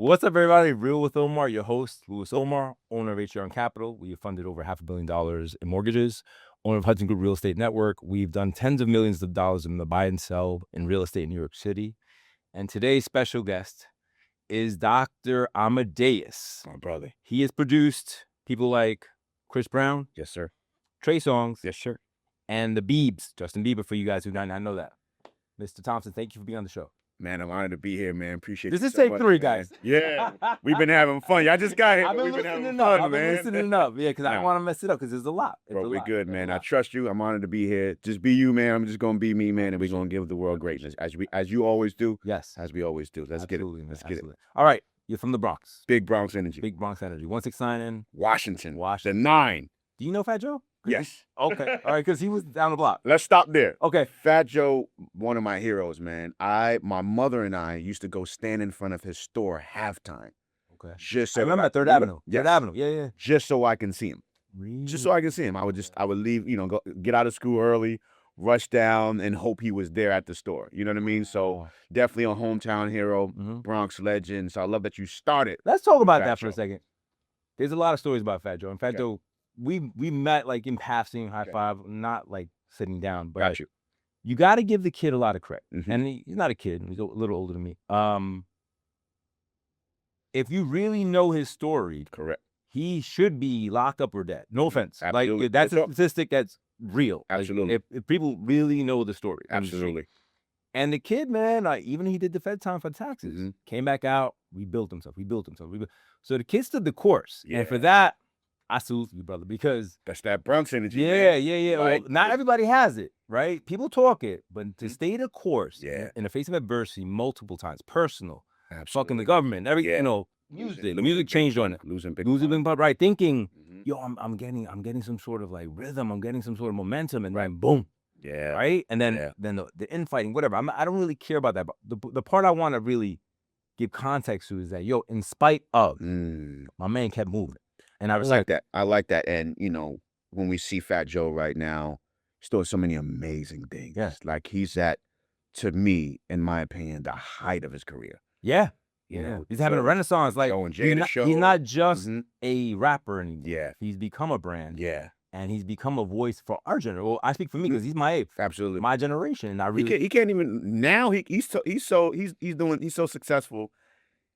What's up, everybody? Real With Omar, your host, Louis Omar, owner of HRN Capital. We have funded over $500 million in mortgages, owner of Hudson Group Real Estate Network. We've done tens of millions of dollars in the buy and sell in real estate in New York City. And today's special guest is Dr. Amadeus. My brother. He has produced people like Chris Brown. Yes, sir. Trey Songz. Yes, sir. And the Biebs, Justin Bieber, for you guys who might not know that. Mr. Thompson, thank you for being on the show. Man, I'm honored to be here, man. Appreciate This you is so take much, 3, man. guys. Yeah, we've been having fun. Y'all just got here, I've but been we've been having listening fun, up. I've been man. listening up. Yeah, because I Nah. don't want to mess it up because there's a lot. Bro, we good, man. I trust you. I'm honored to be here. Just be you, man. I'm just gonna be me, man, and we're gonna give the world greatness as you always do. Yes, As we always do. Let's get it. man, Let's get it. All right, you're from the Bronx. Big Bronx energy. Big Bronx energy. 169 in Washington. Washington. The 9. Do you know Fat Joe? Yes. Okay. All right, because he was down the block. Let's stop there. Okay. Fat Joe, one of my heroes, man. My mother and I used to go stand in front of his store halftime. Okay. Just I so remember at Third Avenue. Yes. Third Avenue. Yeah. Just so I can see him. Really? Just so I can see him. I would leave, go get out of school early, rush down, and hope he was there at the store. You know what I mean? So definitely a hometown hero, Bronx legend. So I love that you started. Let's talk about Fat that for Joe. a second. There's a lot of stories about Fat Joe. And Fat Joe, we met like in passing, high five, not like sitting down. But Got you. You got to give the kid a lot of credit. Mhm. And he's not a kid. He's a little older than me. If you really know his story, Correct. he should be locked up or dead. No offense. Absolutely. Like that's a statistic that's real. Like, Absolutely. if people really know the story. Absolutely. And the kid, man, even he did the Fed time for taxes. Came back out, rebuilt himself. So the kid stood the course. Yeah. And for that, I salute you, brother, because That's that Bronx energy. yeah. Like, Well, not everybody has it, right? People talk it, but to stay the course Yeah. in the face of adversity multiple times, personal, Absolutely. fucking the government, music. The music changed on it. Losing big. Losing big, right? Thinking, Mhm. yo, I'm getting some sort of like rhythm. I'm getting some sort of momentum, and then boom, Yeah. right? And then Yeah. the infighting, whatever. I don't really care about that. But the part I want to really give context to is that, yo, in spite of, my man kept moving, and I I was like that. I like that. And when we see Fat Joe right now, he's doing so many amazing things. Yeah. Like he's at, to me, in my opinion, the height of his career. yeah. You know, He's having a renaissance. Like Joe and he's Jada not, show. he's not just Mhm. a rapper anymore. Yeah. He's become a brand. Yeah. And he's become a voice for our generation. Well, I speak for me because he's my age, Absolutely. my generation. And I really, He can't even now. He's so successful.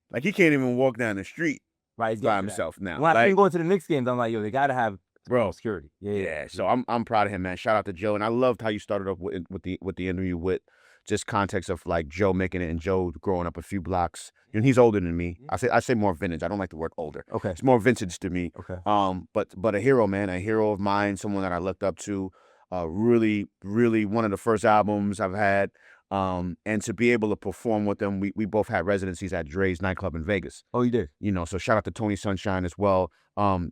Like he can't even walk down the street right, he's by getting to that. himself now. When I Like, been going to the Knicks games, I'm like, yo, they gotta have bro. security. Yeah. So I'm proud of him, man. Shout out to Joe, and I loved how you started off with the interview with just context of like Joe making it and Joe growing up a few blocks. And he's older than me. I say more vintage. I don't like the word older. Okay. It's more vintage to me. Okay. But a hero, man, a hero of mine, someone that I looked up to. Really, really one of the first albums I've had. And to be able to perform with them, we both had residencies at Dre's nightclub in Vegas. Oh, you did? So shout out to Tony Sunshine as well.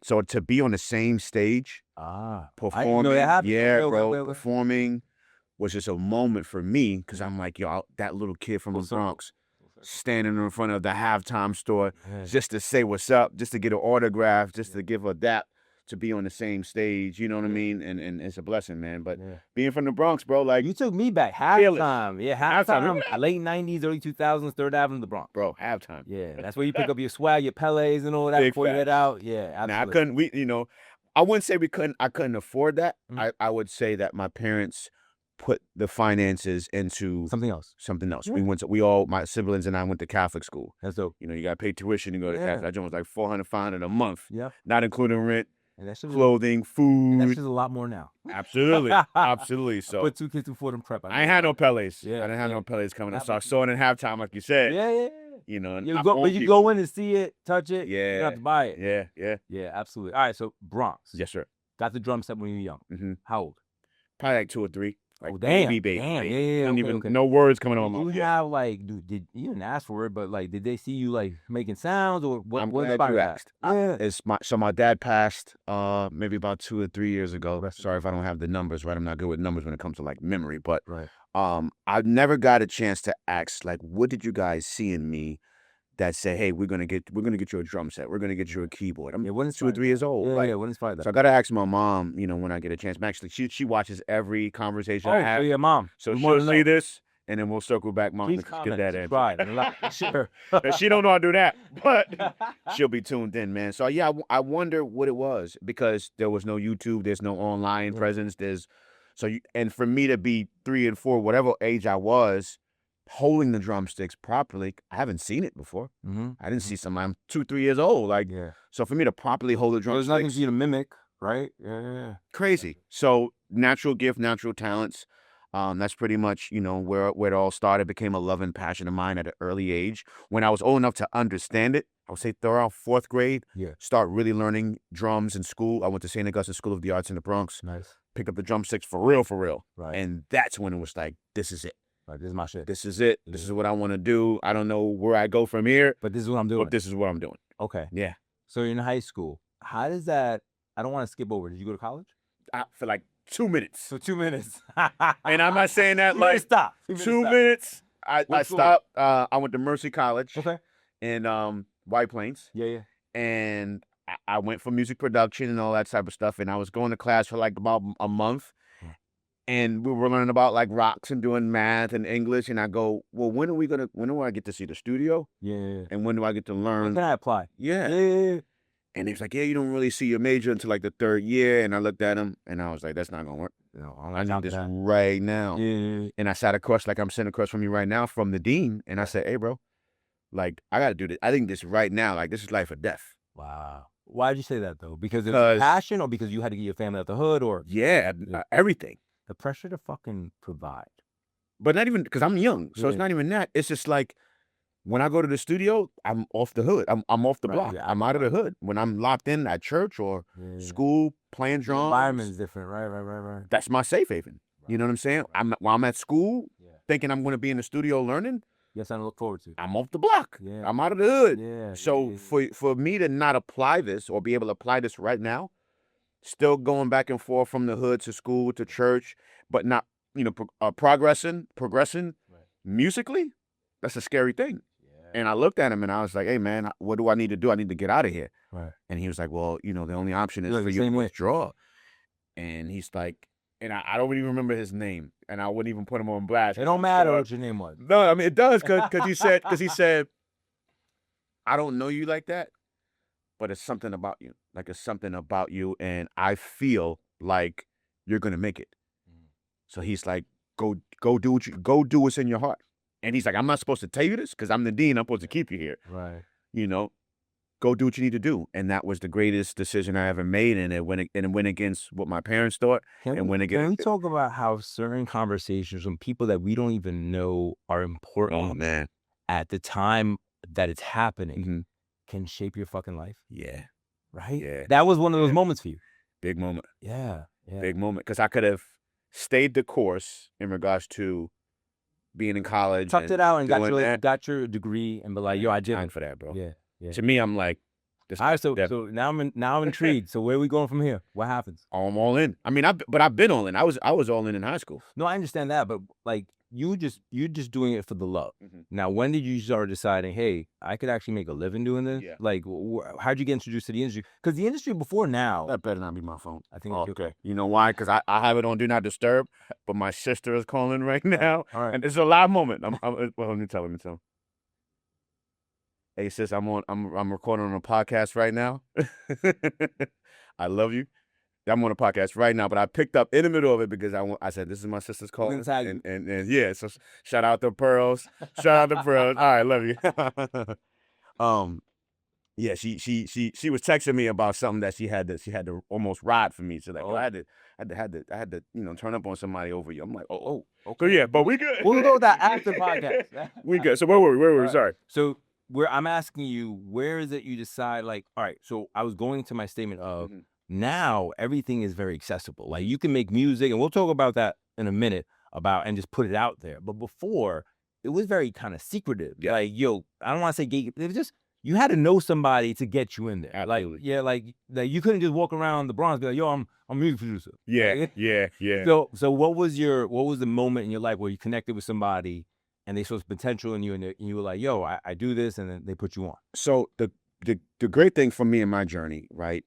So to be on the same stage, performing, that happened. bro, performing was just a moment for me because I'm like, yo, that little kid from the Bronx standing in front of the halftime store just to say what's up, just to get an autograph, just to give a dap, to be on the same stage, you know what I mean? And it's a blessing, man. But being from the Bronx, bro, like You took me back. Halftime. Yeah, halftime. Late 90s, early 2000s, Third Avenue, the Bronx. bro, halftime. Yeah, that's where you pick up your swag, your Pelés and all that Big before you head facts. out. Yeah, absolutely. Now I wouldn't say I couldn't afford that. I would say that my parents put the finances into Something else. Yeah. My siblings and I went to Catholic school. That's dope. You got to pay tuition to go to Catholic. That joint was like $400, $500 a month. Yeah. Not including rent, And that's just clothing, food. that's just a lot more now. Absolutely. Absolutely. So Put 2 kids through Fordham Prep. I ain't had no Pelés. Yeah, I didn't have yeah. no Pelés coming up. So I saw it in halftime, like you said. Yeah. And You I go, own but you people. go in and see it, touch it. You don't have to buy it. Yeah. Yeah, absolutely. All right, so Bronx. Yes, sir. Got the drum set when you were young. Mm-hmm. How old? Probably like 2 or 3. Like Oh, damn. baby. Damn. Yeah. Don't Okay, even okay. no words coming on my Did mouth. you have like, did you didn't ask for it, but like, did they see you like making sounds or what? I'm what glad inspired you that? asked. Yeah. So my dad passed maybe about 2 or 3 years ago. Sorry if I don't have the numbers, right? I'm not good with numbers when it comes to like memory, but Right. I've never got a chance to ask like, what did you guys see in me that said, hey, we're gonna get you a drum set, we're gonna get you a keyboard. I'm Yeah, what 2 or inspired 3 years old. Yeah, right? yeah. What inspired that? So I gotta ask my mom, when I get a chance. Actually, she watches every conversation I Oh, have. so your mom. So We she'll wanna see know. this and then we'll circle back. Mom, Please get comment, that in. subscribe. Sure. She don't know how to do that, but she'll be tuned in, man. So yeah, I wonder what it was, because there was no YouTube, there's no online presence, and for me to be 3 and 4, whatever age I was, holding the drumsticks properly, I haven't seen it before. I didn't see somebody. I'm 2, 3 years old, like, so for me to properly hold the There's drumsticks, nothing for you to mimic, right? Yeah. crazy. So natural gift, natural talents. That's pretty much, where it all started. Became a love and passion of mine at an early age. When I was old enough to understand it, I would say around 4th grade, start really learning drums in school. I went to St. Augustine School of the Arts in the Bronx. Nice. Picked up the drumsticks for real. Right. And that's when it was like, this is it. Right, this is my shit. This is it. This is what I want to do. I don't know where I go from here, But this is what I'm doing. but this is what I'm doing. Okay. Yeah. So you're in high school. How does that, I don't want to skip over. Did you go to college? For like 2 minutes. So 2 minutes. And I'm not saying that You better like stop. 2 minutes. I What school? stopped. I went to Mercy College Okay. in White Plains. Yeah. And I went for music production and all that type of stuff. And I was going to class for like about a month. And we were learning about like rocks and doing math and English. And I go, well, when do I get to see the studio? Yeah. And when do I get to When learn? can I apply? Yeah. Yeah. And he was like, yeah, you don't really see your major until like the 3rd year. And I looked at him and I was like, that's not going to work. I need this right now. Yeah. And I sat across, like I'm sitting across from you right now, from the dean. And I said, hey, bro, like, I got to do this. I think this right now, like, this is life or death. Wow. Why did you say that, though? Because it was passion, or because you had to get your family out the hood, or? Yeah, everything. The pressure to fucking provide. But not even, because I'm young. So it's not even that. It's just like, when I go to the studio, I'm off the hood. I'm off the block. Yeah. I'm out of the hood. When I'm locked in at church or school, playing The drums. environment is different. Right. That's my safe haven. You know what I'm saying? While I'm at school, thinking I'm going to be in the studio learning. Yes, I look forward to. I'm off the block. Yeah. I'm out of the hood. Yeah. So for me to not apply this or be able to apply this right now, still going back and forth from the hood to school to church, but not, progressing musically, that's a scary thing. Yeah. And I looked at him and I was like, hey, man, what do I need to do? I need to get out of here. Right. And he was like, well, the only option is for you to withdraw. And he's like, and I don't even remember his name, and I wouldn't even put him on blast. It don't matter what your name was. No, I mean, it does, because he said, I don't know you like that, but it's something about you. Like, it's something about you, and I feel like you're going to make it. So he's like, go do what's in your heart. And he's like, I'm not supposed to tell you this because I'm the dean. I'm supposed to keep you here. Right. Go do what you need to do. And that was the greatest decision I ever made. And it went against what my parents thought. Can we talk about how certain conversations from people that we don't even know are important at the time that it's happening can shape your fucking life? Yeah. Right? Yeah. That was one of those moments for you. Big moment. Yeah. Big moment. Because I could have stayed the course in regards to being in college. Tucked it out and got your degree and be like, yo, I did it for that, bro. Yeah. To me, I'm like, all right, so now I'm intrigued. So where are we going from here? What happens? I'm all in. I mean, I've been all in. I was all in high school. No, I understand that, but like you're just doing it for the love. Now, when did you start deciding, hey, I could actually make a living doing this? Yeah. Like, how'd you get introduced to the industry? Because the industry before now, that better not be my phone. I think. Okay. You know why? Because I have it on Do Not Disturb, but my sister is calling right now. All right. And it's a live moment. Well, let me tell him. Hey sis, I'm recording on a podcast right now. I love you. I'm on a podcast right now, but I picked up in the middle of it because I said this is my sister's call. And yeah, so shout out to Pearls. Shout out to Pearls. All right, love you. Yeah, she was texting me about something that she had to almost ride for me. So like, I had to turn up on somebody over you. I'm like, okay. So yeah, but we good. We'll go with that after podcast. We good. So where were we? Sorry. So I'm asking you, where is it you decide, like, all right, so I was going to my statement of now everything is very accessible. Like you can make music, and we'll talk about that in a minute and just put it out there. But before, it was very kind of secretive. Yeah. Like, yo, I don't want to say gay. It was just, you had to know somebody to get you in there. Absolutely. Like you couldn't just walk around the Bronx and be like, yo, I'm a music producer. Yeah, yeah. So what was the moment in your life where you connected with somebody and they saw potential in you, and you were like, yo, I do this, and then they put you on? So the great thing for me in my journey, right?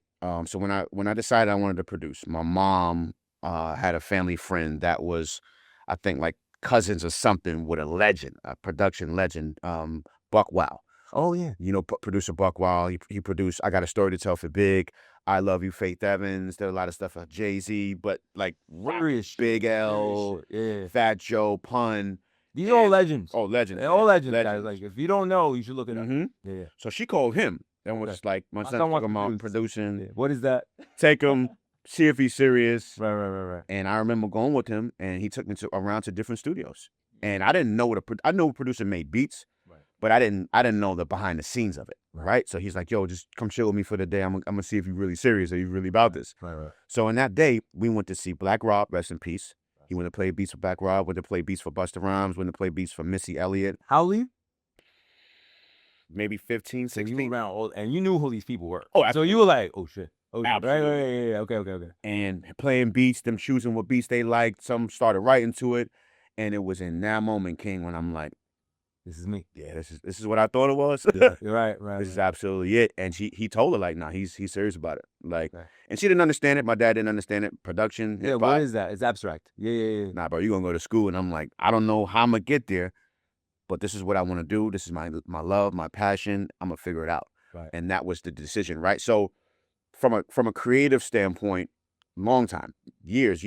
So when I decided I wanted to produce, my mom had a family friend that was, I think, like cousins or something with a legend, a production legend, Buck Wow. Oh yeah. You know, producer Buck Wow. He produced I Got a Story to Tell for Big, I Love You, Faith Evans. Did a lot of stuff for Jay-Z, but like Serious Big L, yeah. Fat Joe, Pun. These are all legends. Oh, legends. They're all legends, guys. Legends. Like if you don't know, you should look it up. Yeah. So she called him and was Okay. like, my My son son wants talking to about produce. producing. Yeah. What is that? Take him, see if he's serious. Right. And I remember going with him, and he took me around to different studios. And I didn't know I know a producer made beats, Right. but I didn't know the behind the scenes of it. Right. So he's like, yo, just come chill with me for the day. I'm gonna see if you're really serious or you really about this. Right. So in that day, we went to see Black Rob, rest in peace. He went to play beats for Black Rob, went to play beats for Busta Rhymes, went to play beats for Missy Elliott. How old are you? Maybe 15, So 16. you were around old, and you knew who these people were. Oh, so absolutely. you were like, oh shit. Oh, shit. Absolutely. Right. Okay. And playing beats, them choosing what beats they liked. Some started writing to it. And it was in that moment, King, when I'm like, this is me. Yeah, this is what I thought it was. Yeah, right. This is absolutely it. And he told her, like, nah, he's serious about it. Like, Okay. And she didn't understand it. My dad didn't understand it. Production. Yeah, what is that? It's abstract. Yeah. Nah, bro, you gonna go to school. And I'm like, I don't know how I'm gonna get there, but this is what I want to do. This is my love, my passion. I'm gonna figure it out. Right. And that was the decision, right? So from a creative standpoint, long time, years.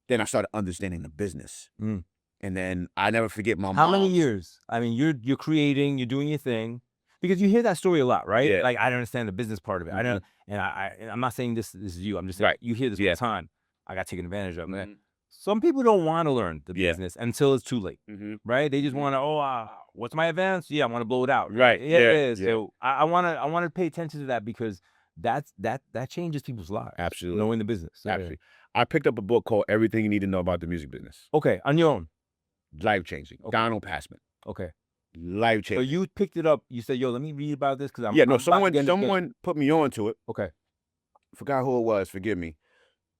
Then I started understanding the business. And then I never forget my mom. How many years? I mean, you're creating, you're doing your thing, because you hear that story a lot, right? Yeah. Like I don't understand the business part of it. I don't, and I'm not saying this is you. I'm just saying you hear this all the time. I got taken advantage of, man. Some people don't want to learn the business until it's too late, right? They just want to, what's my advance? Yeah, I want to blow it out. Right. Yeah. So I want to pay attention to that because that changes people's lives. Absolutely. Knowing the business. So, Absolutely. I picked up a book called Everything You Need to Know About the Music Business. Okay, on your own. Life-changing. Okay. Donald Passman. Okay. Life-changing. So you picked it up. You said, "Yo, let me read about this," because someone put me on to it. Okay. Forgot who it was. Forgive me,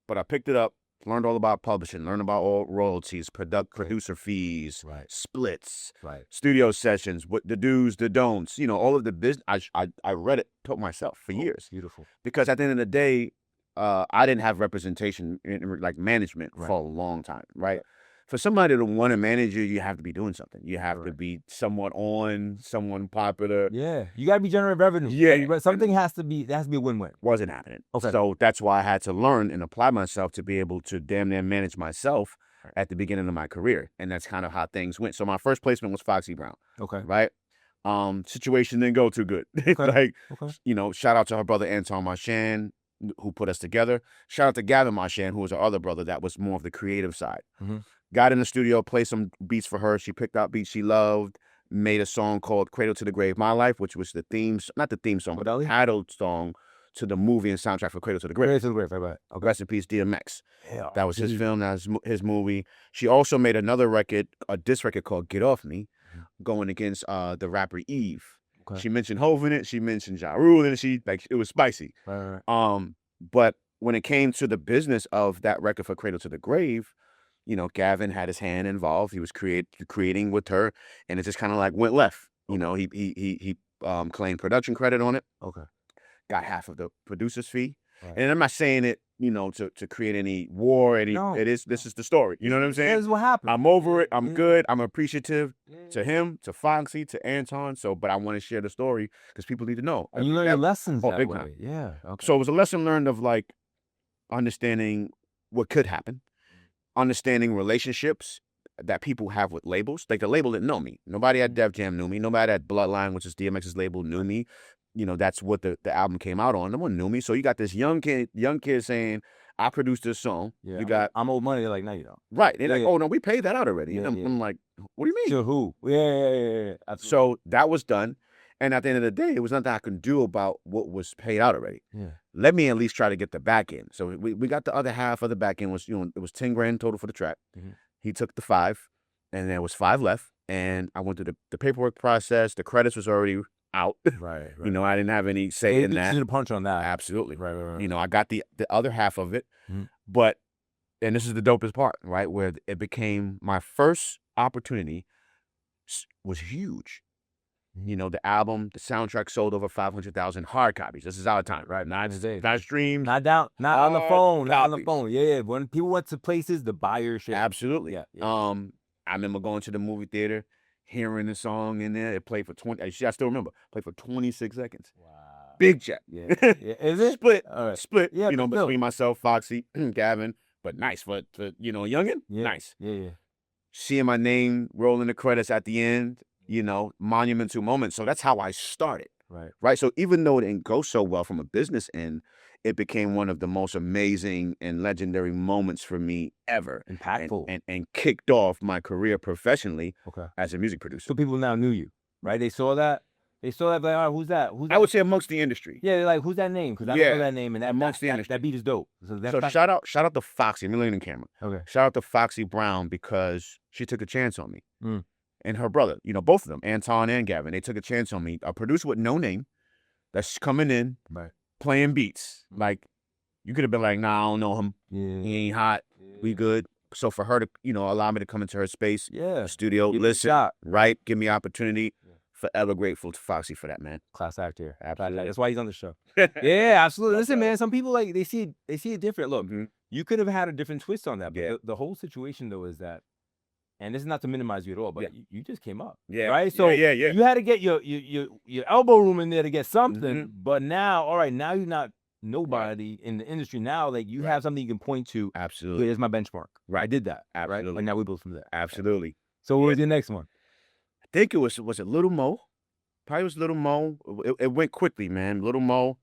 but I picked it up. Learned all about publishing. Learned about all royalties, producer fees, splits, studio sessions, what the do's, the don'ts. All of the business. I read it, taught myself for years. Beautiful. Because at the end of the day, I didn't have representation in like management for a long time, right? For somebody to want to manage you have to be doing something. You have to be somewhat someone popular. Yeah, you gotta be generating revenue. Yeah, something has to be. There has to be a win-win. Wasn't happening. Okay. So that's why I had to learn and apply myself to be able to damn near manage myself at the beginning of my career, and that's kind of how things went. So my first placement was Foxy Brown. Okay. Right. Situation didn't go too good. Okay. Shout out to her brother Anton Marchand, who put us together. Shout out to Gavin Marchand, who was our other brother that was more of the creative side. Got in the studio, played some beats for her. She picked out beats she loved, made a song called Cradle to the Grave, My Life, which was not the theme song, but the title song to the movie and soundtrack for Cradle to the Grave. Cradle to the Grave, right. Okay. Rest in peace, DMX. Yeah, that was his film, that was his movie. She also made another record, a diss record called Get Off Me, going against the rapper Eve. Okay. She mentioned Hov in it, she mentioned Ja Rule in it, it was spicy. Right. But when it came to the business of that record for Cradle to the Grave, Gavin had his hand involved. He was creating with her, and it just kind of like went left. He claimed production credit on it. Okay. Got half of the producer's fee. Right. And I'm not saying it, to create any war. This is the story. You know what I'm saying? This is what happened. I'm over it. I'm good. I'm appreciative to him, to Foxy, to Anton. But I want to share the story because people need to know. And you learn your lessons that big way. Time. Yeah. Okay. So it was a lesson learned of like understanding what could happen. Understanding relationships that people have with labels. Like the label didn't know me. Nobody at Def Jam knew me. Nobody at Bloodline, which is DMX's label, knew me. That's what the album came out on. No one knew me. So you got this young kid saying, I produced this song. Yeah, you got I'm owed money. They're like, no, you don't. Right. They're like, oh no, we paid that out already. Yeah, I'm like, what do you mean? To who? Yeah. So that was done. And at the end of the day, it was nothing I could do about what was paid out already. Yeah. Let me at least try to get the back end. So we got the other half of the back end was, it was 10 grand total for the track. He took the 5 and there was 5 left. And I went through the paperwork process. The credits was already out. Right. I didn't have any say in that. You didn't punch on that. Absolutely. Right. I got the other half of it. But, and this is the dopest part, right? Where it became my first opportunity was huge. You know, the album, the soundtrack sold over 500,000 hard copies. This is our time, right? Not streams. Not on the phone. Not on the copies. phone. Yeah. When people went to places, the buyer shit. Absolutely. Yeah. I remember going to the movie theater, hearing the song in there. It played for 20. I still remember. Played for 26 seconds. Wow. Big check. Yeah. Is it Split? All right. Split. Yeah, You know, but still. between myself, Foxy, Gavin. But nice for you know, youngin. Yeah. Nice. Yeah. Seeing my name rolling the credits at the end. You know, monumental moment. So that's how I started. Right. So even though it didn't go so well from a business end, it became one of the most amazing and legendary moments for me ever. Impactful. And kicked off my career professionally Okay. as a music producer. So people now knew you, right? They saw that. Like, all right, who's that? I would say amongst the industry. Yeah, they're like, who's that name? Because I don't know that name. And amongst the industry. That beat is dope. So shout out to Foxy. I'm looking in camera. Okay. Shout out to Foxy Brown because she took a chance on me. Mm. And her brother, you know, both of them, Anton and Gavin, they took a chance on me. A producer with no name that's coming in, playing beats. Like, you could have been like, nah, I don't know him. Yeah. He ain't hot. We good. So for her to, you know, allow me to come into her space, studio, listen, right, give me opportunity. Forever grateful to Foxy for that, man. Class act here. Absolutely. That's why he's on the show. Yeah, absolutely. Listen, man, some people, like, they see it different. Look, you could have had a different twist on that. But the whole situation, though, is that, and this is not to minimize you at all, but you just came up. Right? So you had to get your elbow room in there to get something. But now, all right, now you're not nobody in the industry. Now, like, you have something you can point to. Absolutely. Here's my benchmark. Right. I did that. Absolutely. Right? Like, now we build from there. Absolutely. So what was your next one? I think it was it Little Mo? Probably was Little Mo. It went quickly, man. Little Mo.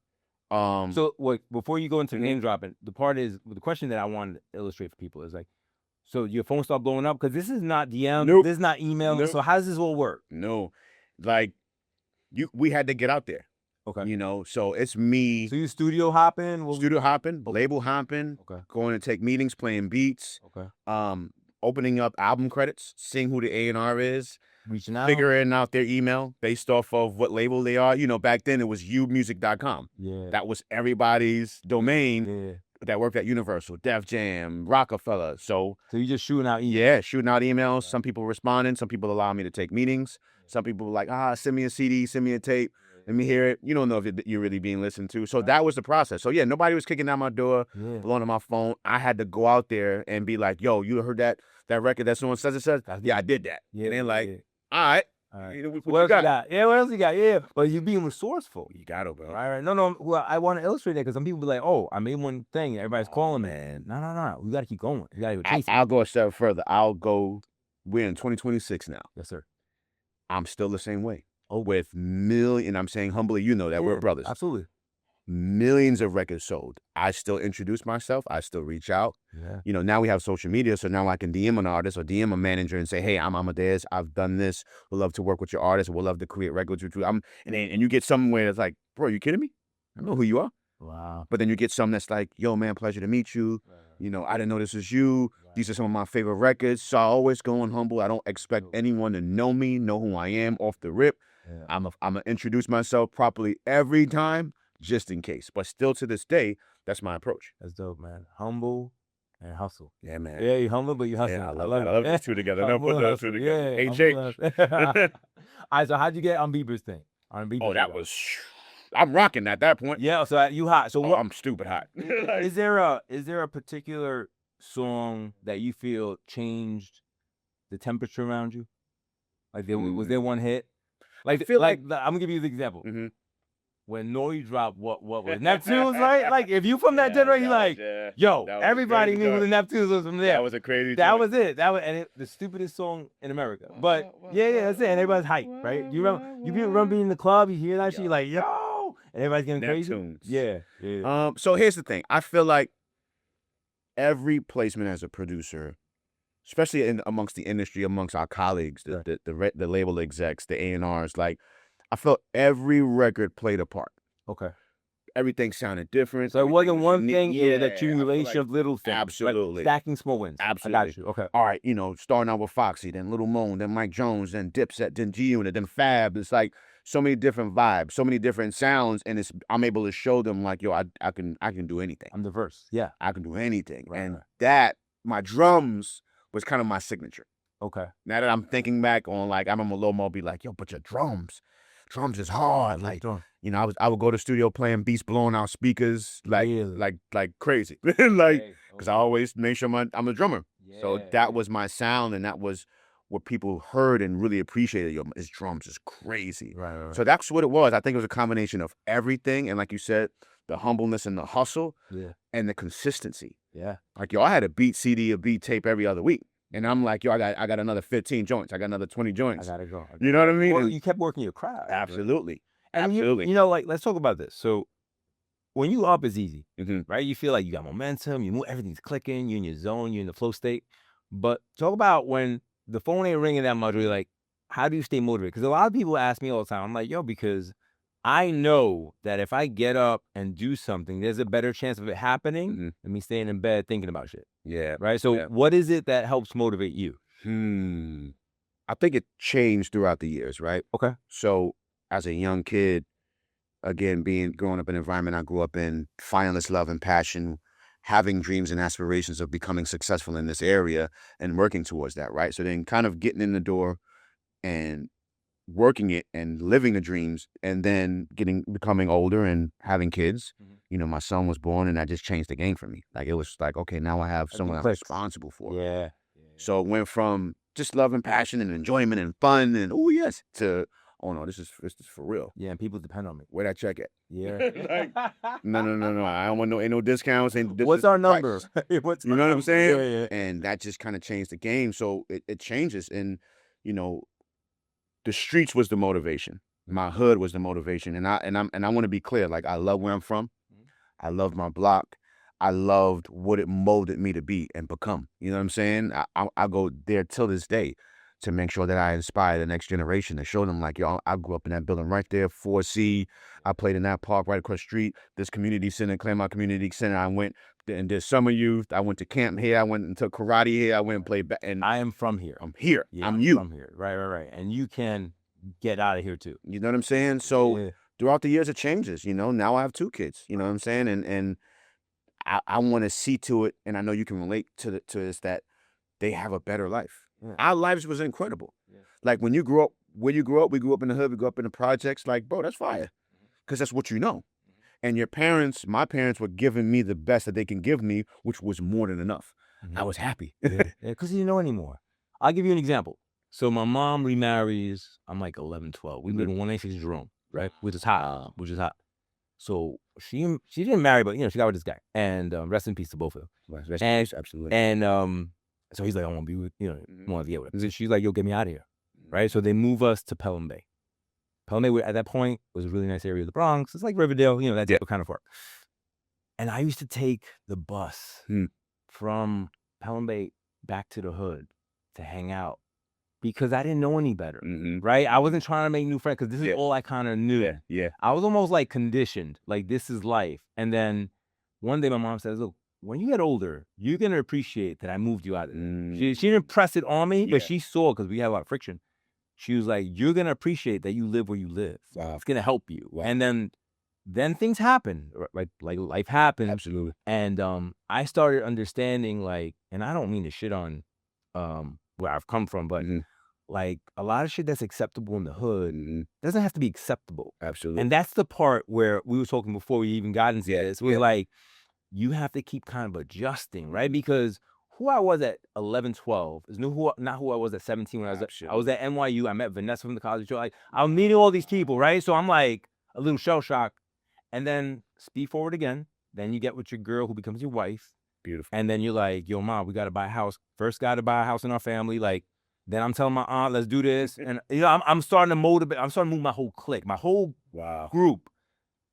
So what? Before you go into name dropping, the question that I wanted to illustrate for people is like, so your phone started blowing up because this is not DM, Nope. this is not email. Nope. So how does this all work? No, like we had to get out there. Okay. You know, so it's me. So you studio hopping, label hopping. Okay. Going to take meetings, playing beats. Okay. Opening up album credits, seeing who the A&R is. Reaching out, figuring out their email based off of what label they are. You know, back then it was umusic.com. Yeah. That was everybody's domain that worked at Universal, Def Jam, Rockefeller. So you just shooting out emails. Yeah, shooting out emails. Some people responding. Some people allow me to take meetings. Some people like, send me a CD, send me a tape. Let me hear it. You don't know if you're really being listened to. So that was the process. So yeah, nobody was kicking down my door, blowing on my phone. I had to go out there and be like, yo, you heard that record that's on such and such? Yeah, I did that. And then like, all right. What else you got? Yeah, what else you got? Yeah, but you being resourceful. You got it, bro. All right. No. Well, I want to illustrate that because some people be like, "Oh, I made one thing. Everybody's calling me." No. We got to keep going. We got to chase it. I'll go a step further. We're in 2026 now. Yes, sir. I'm still the same way. With million, I'm saying humbly, you know that we're brothers. Absolutely. Millions of records sold. I still introduce myself. I still reach out. Yeah. You know, now we have social media, so now I can DM an artist or DM a manager and say, hey, I'm Amadeus. I've done this. We'd love to work with your artist. We'd love to create records with you. And you get somewhere that's like, bro, you kidding me? I know who you are. Wow. But then you get some that's like, yo, man, pleasure to meet you. You know, I didn't know this was you. These are some of my favorite records. So I always go on humble. I don't expect anyone to know me, know who I am off the rip. Yeah. I'm gonna introduce myself properly every time, just in case. But still to this day, that's my approach. That's dope, man. Humble and hustle. Yeah, man. Yeah, you humble, but you hustle. Yeah, I love those two together. No, put those two together. HH. All right, so how'd you get on Bieber's thing? I'm rocking at that point. Yeah, so you hot. So I'm stupid hot. Is there a particular song that you feel changed the temperature around you? Like was there one hit? Like I'm gonna give you the example. Mm-hmm. When Nori dropped what was Neptunes, right? Like if you from that generation, like yo, everybody knew who the Neptunes was from there. That was a crazy. That was it. The stupidest song in America. But yeah, that's it. And everybody's hype, right? You remember being in the club, you hear that shit, you're like yo, and everybody's getting Neptunes. crazy. Yeah. So here's the thing. I feel like every placement as a producer, especially amongst the industry, amongst our colleagues, the label execs, the A&Rs, like I felt every record played a part. Okay. Everything sounded different. So it wasn't one thing, it was an accumulation of little things. Absolutely. Like stacking small wins. Absolutely. I got you. Okay. All right, you know, starting out with Foxy, then Little Moan, then Mike Jones, then Dipset, then G-Unit, then Fab. It's like so many different vibes, so many different sounds, and I'm able to show them like, yo, I can do anything. I'm diverse. Yeah. I can do anything. Right, and that, my drums was kind of my signature. Okay. Now that I'm thinking back on, like, I remember Lil Mo be like, yo, but your drums, drums is hard. Like, Drum. you know, I would go to the studio playing beats, blowing out speakers like Really? like crazy. Like, because I always make sure I'm a drummer. So that was my sound, and that was what people heard and really appreciated. Yo, his drums is crazy. Right. So that's what it was. I think it was a combination of everything, and like you said, the humbleness and the hustle, and the consistency. Yeah. Like, yo, I had a beat CD, a beat tape every other week. And I'm like, yo, I got another 15 joints. I got another 20 joints. I gotta go. You know what I mean? Well, you kept working your craft. Absolutely. And Absolutely. you know, like, let's talk about this. So when you up, it's easy, Mhm. right? You feel like you got momentum, you move, everything's clicking, you're in your zone, you're in the flow state. But talk about when the phone ain't ringing that much, like, how do you stay motivated? Because a lot of people ask me all the time, I'm like, yo, because I know that if I get up and do something, there's a better chance of it happening than me staying in bed thinking about shit. Yeah. Right? So what is it that helps motivate you? I think it changed throughout the years, right? Okay. So as a young kid, again, growing up in an environment I grew up in, finding this love and passion, having dreams and aspirations of becoming successful in this area and working towards that, right? So then kind of getting in the door and working it and living the dreams, and then becoming older and having kids. You know, my son was born, and that just changed the game for me. Like, it was like, okay, now I have someone I'm responsible for. Yeah. So it went from just love and passion and enjoyment and fun and oh yes to, oh no, this is for real. Yeah, and people depend on me. Where that check at? Yeah. No. I don't want ain't no discounts. What's our number? You know what I'm saying? Yeah. And that just kind of changed the game. So it changes, and you know, the streets was the motivation. My hood was the motivation, and I want to be clear. Like, I love where I'm from. I love my block. I loved what it molded me to be and become. You know what I'm saying? I go there till this day to make sure that I inspire the next generation, to show them, like, yo, I grew up in that building right there, 4C. I played in that park right across the street. This community center, Claremont Community Center, I went and did summer youth. I went to camp here. I went and took karate here. I went and played. And I am from here. I'm here. Yeah, I'm you. From here. Right. And you can get out of here too. You know what I'm saying? So throughout the years, it changes. You know, now I have 2 kids. You know what I'm saying? And I want to see to it, and I know you can relate to this, that they have a better life. Our lives was incredible. Like, when you grew up, where you grew up, we grew up in the hood, we grew up in the projects. Like, bro, that's fire, because that's what you know. And my parents were giving me the best that they can give me, which was more than enough. I was happy. Because you didn't know anymore. I'll give you an example. So my mom remarries, I'm like 11, 12. We live in 186 Jerome, right? Which is hot. So she didn't marry, but, you know, she got with this guy. And rest in peace to both of them. Absolutely. And so he's like, I want to be with, you know, want to get with him. So she's like, yo, get me out of here. Right? So they move us to Pelham Bay. Pelham Bay, at that point, was a really nice area of the Bronx. It's like Riverdale, you know, that type of kind of work. And I used to take the bus from Pelham Bay back to the hood to hang out, because I didn't know any better, right? I wasn't trying to make new friends, because this is all I kind of knew. Yeah. I was almost like conditioned, like, this is life. And then one day my mom says, look, when you get older, you're going to appreciate that I moved you out of there. She didn't press it on me, but she saw, because we had a lot of friction. She was like, you're going to appreciate that you live where you live. Wow. It's going to help you. Wow. And then things happen, right? Like, life happens. Absolutely. And I started understanding, like, and I don't mean to shit on where I've come from, but like, a lot of shit that's acceptable in the hood doesn't have to be acceptable. Absolutely. And that's the part where we were talking before we even got into this. It was like, you have to keep kind of adjusting, right? Because who I was at 11, 12 is not who I was at 17 when I was at NYU. I met Vanessa from the college show. Like, I'm meeting all these people, right? So I'm like a little shell shocked. And then speed forward again. Then you get with your girl who becomes your wife. Beautiful. And then you're like, yo, mom, we got to buy a house. First guy to buy a house in our family. Like, then I'm telling my aunt, let's do this. And, you know, I'm starting to motivate. I'm starting to move my whole clique, my whole group.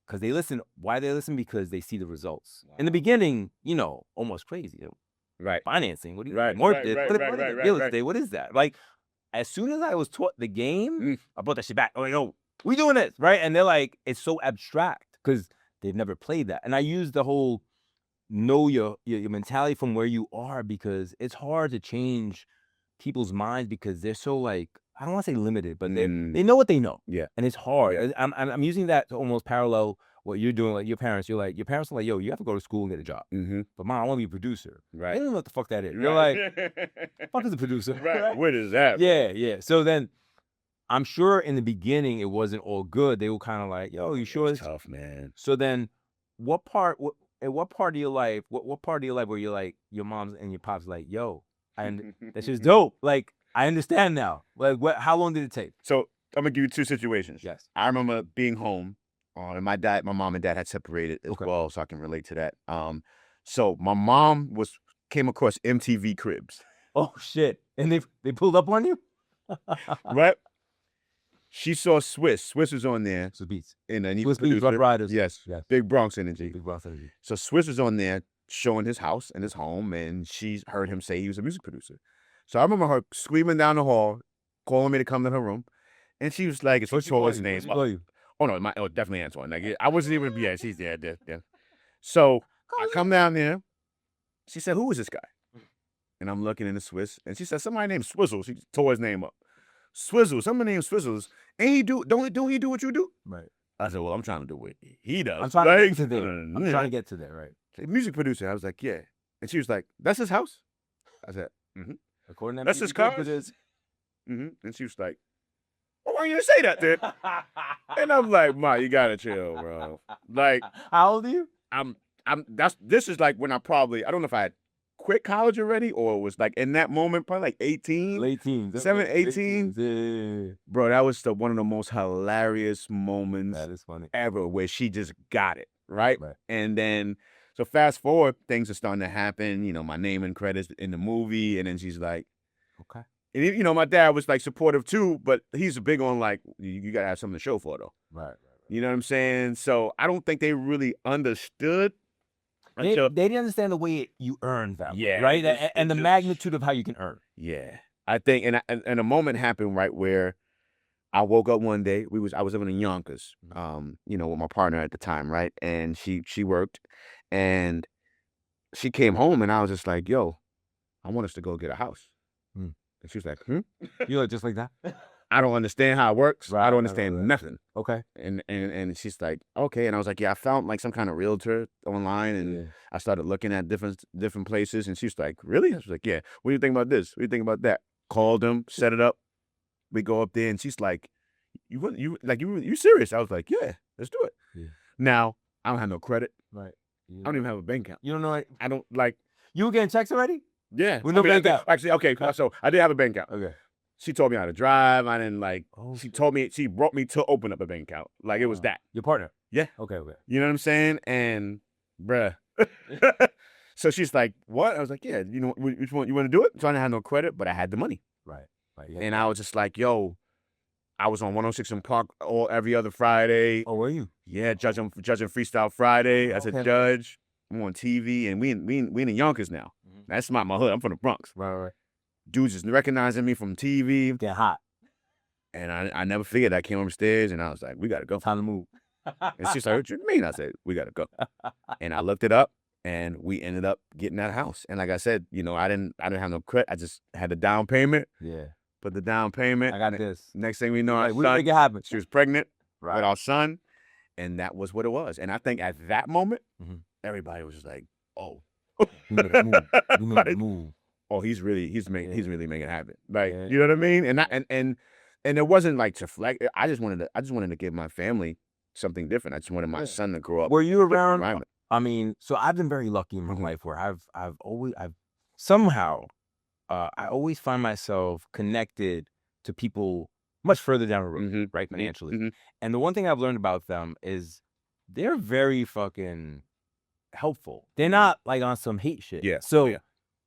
Because they listen. Why they listen? Because they see the results. In the beginning, you know, almost crazy. You know, right. Financing. What do you real estate? What is that? Like, as soon as I was taught the game, I brought that shit back. I'm like, yo, we doing this, right? And they're like, it's so abstract, because they've never played that. And I use the whole know your mentality from where you are, because it's hard to change people's minds, because they're so, like, I don't want to say limited, but they know what they know. Yeah. And it's hard. I'm using that to almost parallel what you're doing. Like, your parents are like, yo, you have to go to school and get a job. But mom, I want to be a producer. Right. They don't know what the fuck that is. You're like, fuck is a producer? Right. What is that? Yeah. So then I'm sure in the beginning it wasn't all good. They were kind of like, "Yo, you sure?" It's tough, man. So then, at what part of your life, what part of your life where you're like, your mom's and your pops like, "Yo, and that's just dope." Like, I understand now. Like, how long did it take? So I'm gonna give you two situations. Yes. I remember being home, and my mom and dad had separated as well, so I can relate to that. So my mom came across MTV Cribs. Oh shit! And they pulled up on you, right? She saw Swiss. Swiss was on there. So beats. And then Swiss Beats, Rough Riders. Yes. Yes. Big Bronx energy. Big Bronx energy. So Swiss was on there showing his house and his home, and she heard him say he was a music producer. So I remember her screaming down the hall, calling me to come to her room, and she was like, "She told his name." Oh no, definitely Antoine. Like I wasn't even. Yeah, she's there. So I come down there. She said, "Who is this guy?" And I'm looking in the Swiss, and she said, "Somebody named Swizzle." She tore his name up. Swizzle, somebody named Swizzles. And he don't he do what you do? Right. I said, well, I'm trying to do what he does. I'm trying to get to there. I'm trying to get to there, right? Music producer. I was like, yeah. And she was like, that's his house? I said, mm-hmm. According to that's his car? Mm-hmm. And she was like, well, why you didn't say that then? And I'm like, Ma, you gotta chill, bro. Like, how old are you? This is like when I don't know if I had quit college already or it was like in that moment, probably like 18. Late teens. 18. Yeah. Bro, that was one of the most hilarious moments that is funny. ever where she just got it, right? And then, so fast forward, things are starting to happen, you know, my name and credits in the movie, and then she's like, okay. And, you know, my dad was like supportive too, but he's big on like, you gotta have something to show for it though. Right. You know what I'm saying? So I don't think they really understood. They didn't understand the way you earn that. Yeah. Right? And the magnitude of how you can earn. Yeah. I think, and a moment happened, right, where I woke up one day, I was living in Yonkers, you know, with my partner at the time, right? And she worked, and she came home, and I was just like, yo, I want us to go get a house. And she was like, You look just like that? I don't understand how it works. I don't understand nothing. Okay. And she's like, okay. And I was like, yeah, I found like some kind of realtor online, and I started looking at different places. And she's like, really? I was like, yeah. What do you think about this? What do you think about that? Called them, set it up. We go up there, and she's like, you serious? I was like, yeah, let's do it. Yeah. Now I don't have no credit. Right. I don't even have a bank account. You don't know. I don't like. You were getting checks already? Yeah. With no bank account. Actually, okay. So I did have a bank account. Okay. She taught me how to drive. I didn't like. She brought me to open up a bank account. Like it was that. Your partner? Yeah. Okay. You know what I'm saying? And bruh. So she's like, what? I was like, yeah. You know, which one you want to do it? So I didn't have no credit, but I had the money. Right. And I was just like, yo, I was on 106 in Park every other Friday. Oh, were you? Yeah, judging Freestyle Friday as a judge. I'm on TV, and we in Yonkers now. That's my hood. I'm from the Bronx. Right. Dudes just recognizing me from TV. They're hot. And I never figured. I came upstairs, and I was like, we got to go. Time to move. And she's like, what you mean? I said, we got to go. And I looked it up, and we ended up getting that house. And like I said, you know, I didn't have no credit. I just had the down payment. Yeah. Put the down payment. I got this. Next thing we know, we make it happen. She was pregnant with our son, and that was what it was. And I think at that moment, everybody was just like, oh. You move. Move. Oh, he's really making it happen. Like, you know what I mean? And it wasn't like to flex. I just wanted to give my family something different. I just wanted my son to grow up. Were you around? I mean, so I've been very lucky in my life where I've somehow I always find myself connected to people much further down the road, right, financially. And the one thing I've learned about them is they're very fucking helpful. They're not like on some hate shit. Yeah. So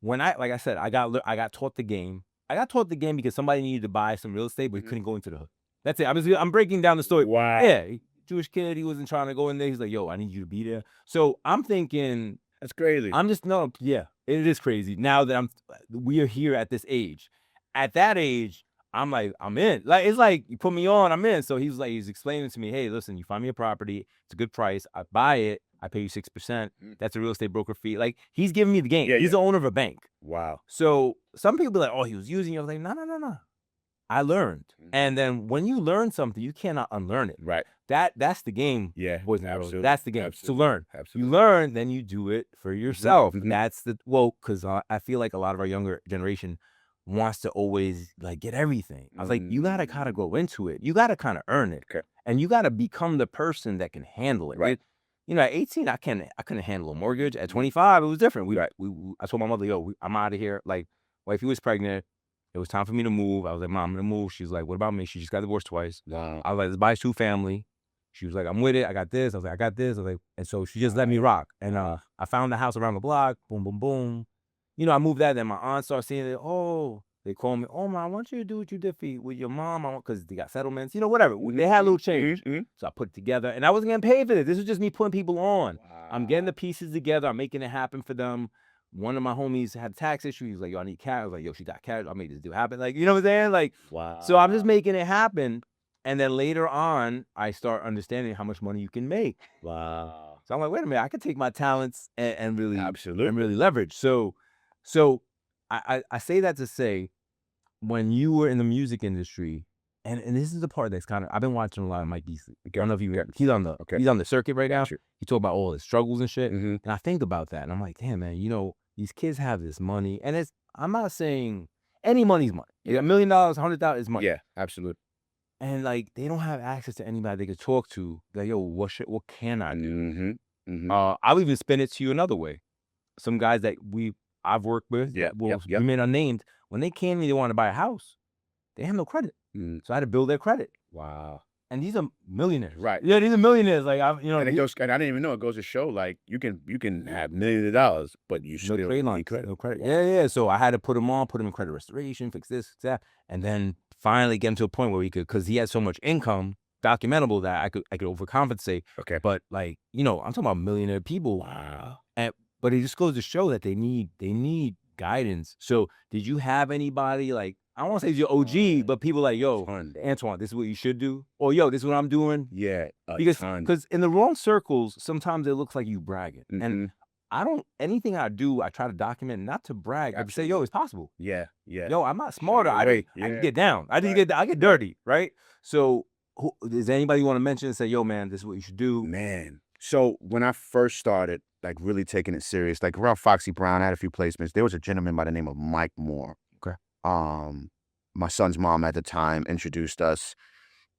when like I said, I got taught the game. I got taught the game because somebody needed to buy some real estate, but he couldn't go into the hood. That's it. I'm breaking down the story. Wow. Yeah. Jewish kid, he wasn't trying to go in there. He's like, yo, I need you to be there. So I'm thinking, that's crazy. It is crazy. Now that we are here at this age. At that age, I'm like, I'm in. Like, it's like, you put me on, I'm in. So he's explaining to me, hey, listen, you find me a property, it's a good price, I buy it, I pay you 6%. That's a real estate broker fee. Like, he's giving me the game. He's the owner of a bank. Wow. So some people be like, oh, he was using you. I was like, no. I learned. And then when you learn something, you cannot unlearn it. Right. That's the game. Yeah. Boys and girls. That's the game. Absolutely. To learn. Absolutely. You learn, then you do it for yourself. That's because I feel like a lot of our younger generation, wants to always like get everything. I was like, you gotta kind of go into it. You gotta kind of earn it. Okay. And you gotta become the person that can handle it. Right. At 18, I couldn't handle a mortgage. At 25, it was different. Right. I told my mother, I'm out of here. Like, wifey was pregnant. It was time for me to move. I was like, Mom, I'm gonna move. She was like, what about me? She just got divorced twice. Wow. I was like, let's buy a 2-family. She was like, I'm with it. I got this. I was like, I got this. I was like, and so she just let me rock. And I found the house around the block. Boom, boom, boom. I moved that. Then my aunt started seeing it. Oh, they call me. Oh, I want you to do what you did with your mom. Because they got settlements. Whatever. They had a little change. So I put it together. And I wasn't getting paid for this. This was just me putting people on. Wow. I'm getting the pieces together. I'm making it happen for them. One of my homies had a tax issue. He was like, yo, I need cash. I was like, yo, she got cash. I made this do happen. Like, you know what I'm saying? Like, wow. So I'm just making it happen. And then later on, I start understanding how much money you can make. Wow. So I'm like, wait a minute, I can take my talents and really, absolutely, and really leverage. So I say that to say, when you were in the music industry, and this is the part that's kind of, I've been watching a lot of Mike Beasley. I don't know if you heard, he's on the circuit right now. Sure. He talk about all his struggles and shit. Mhm. And I think about that, and I'm like, damn, man, these kids have this money, and I'm not saying any money's money. $1 million, $100,000 is money. Yeah, absolutely. And like, they don't have access to anybody they could talk to. Like, yo, what can I do? I'll even spin it to you another way. Some guys that I've worked with, remain unnamed, when they came and they wanted to buy a house, they have no credit. So I had to build their credit. Wow. And these are millionaires. Right. Yeah, these are millionaires. Like, and and I didn't even know, it goes to show, like, you can have millions of dollars, but you still need credit. No credit. Yeah. So I had to put him in credit restoration, fix this, fix that, and then finally get him to a point where we could, because he had so much income, documentable, that I could overcompensate. Okay. But like, I'm talking about millionaire people. Wow. But it just goes to show that they need guidance. So did you have anybody, like, I don't want to say you're OG, but people like, yo, Antoine, this is what you should do, or yo, this is what I'm doing. Yeah, because in the wrong circles, sometimes it looks like you bragging, and anything I do, I try to document, not to brag. I say, yo, it's possible. Yeah. Yo, I'm not smarter. I can get down. I get dirty, right? So, is there anybody you want to mention and say, yo, man, this is what you should do? Man. So when I first started, like, really taking it serious, like around Foxy Brown, I had a few placements. There was a gentleman by the name of Mike Moore. Okay. My son's mom at the time introduced us,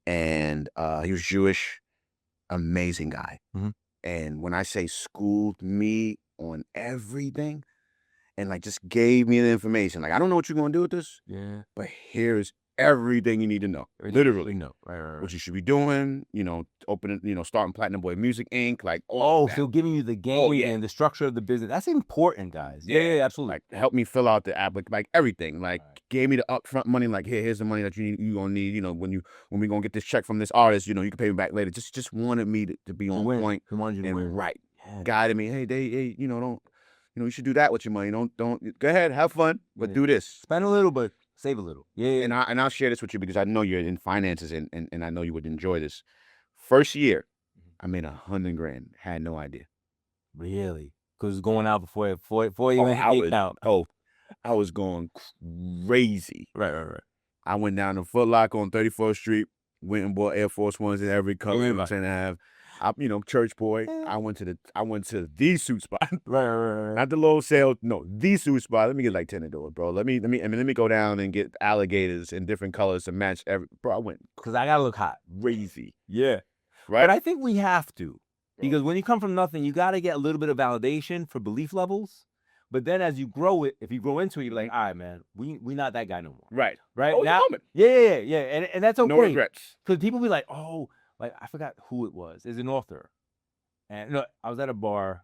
and he was Jewish, amazing guy. And when I say schooled me on everything, and like just gave me the information, like, I don't know what you're gonna do with this, but here's everything you need to know. Literally know. Right. what you should be doing, opening, starting Platinum Boy Music Inc. Like, so giving you the game and the structure of the business. That's important, guys. Yeah, absolutely. Like, help me fill out the app, like everything. Like, gave me the upfront money. Like, here's the money that you gonna need. When we gonna get this check from this artist, you can pay me back later. Just wanted me to be on point. He wanted you to win. Right. Yeah. Guided me. Hey, don't. You should do that with your money. Don't. Go ahead, have fun, but do this. Spend a little, but save a little. Yeah. And I'll share this with you because I know you're in finances, and I know you would enjoy this. First year, I made $100,000. Had no idea. Really? Because going out before you went out. I was going crazy. Right. I went down to Foot Locker on 34th Street, went and bought Air Force Ones in every color. Church boy. I went to the suit spot. Right. Not the low sale. No, the suit spot. Let me get like 10 of those, bro. Let me go down and get alligators in different colors to match every. Bro, I went because I gotta look hot. Crazy. Yeah. Right. But I think we have to, because when you come from nothing, you gotta get a little bit of validation for belief levels. But then as you grow it, if you grow into it, you're like, all right, man, we not that guy no more. Right. Right. Oh, now, yeah. And that's okay. No regrets. Because people be like, oh, like, I forgot who it was. It's an author. And I was at a bar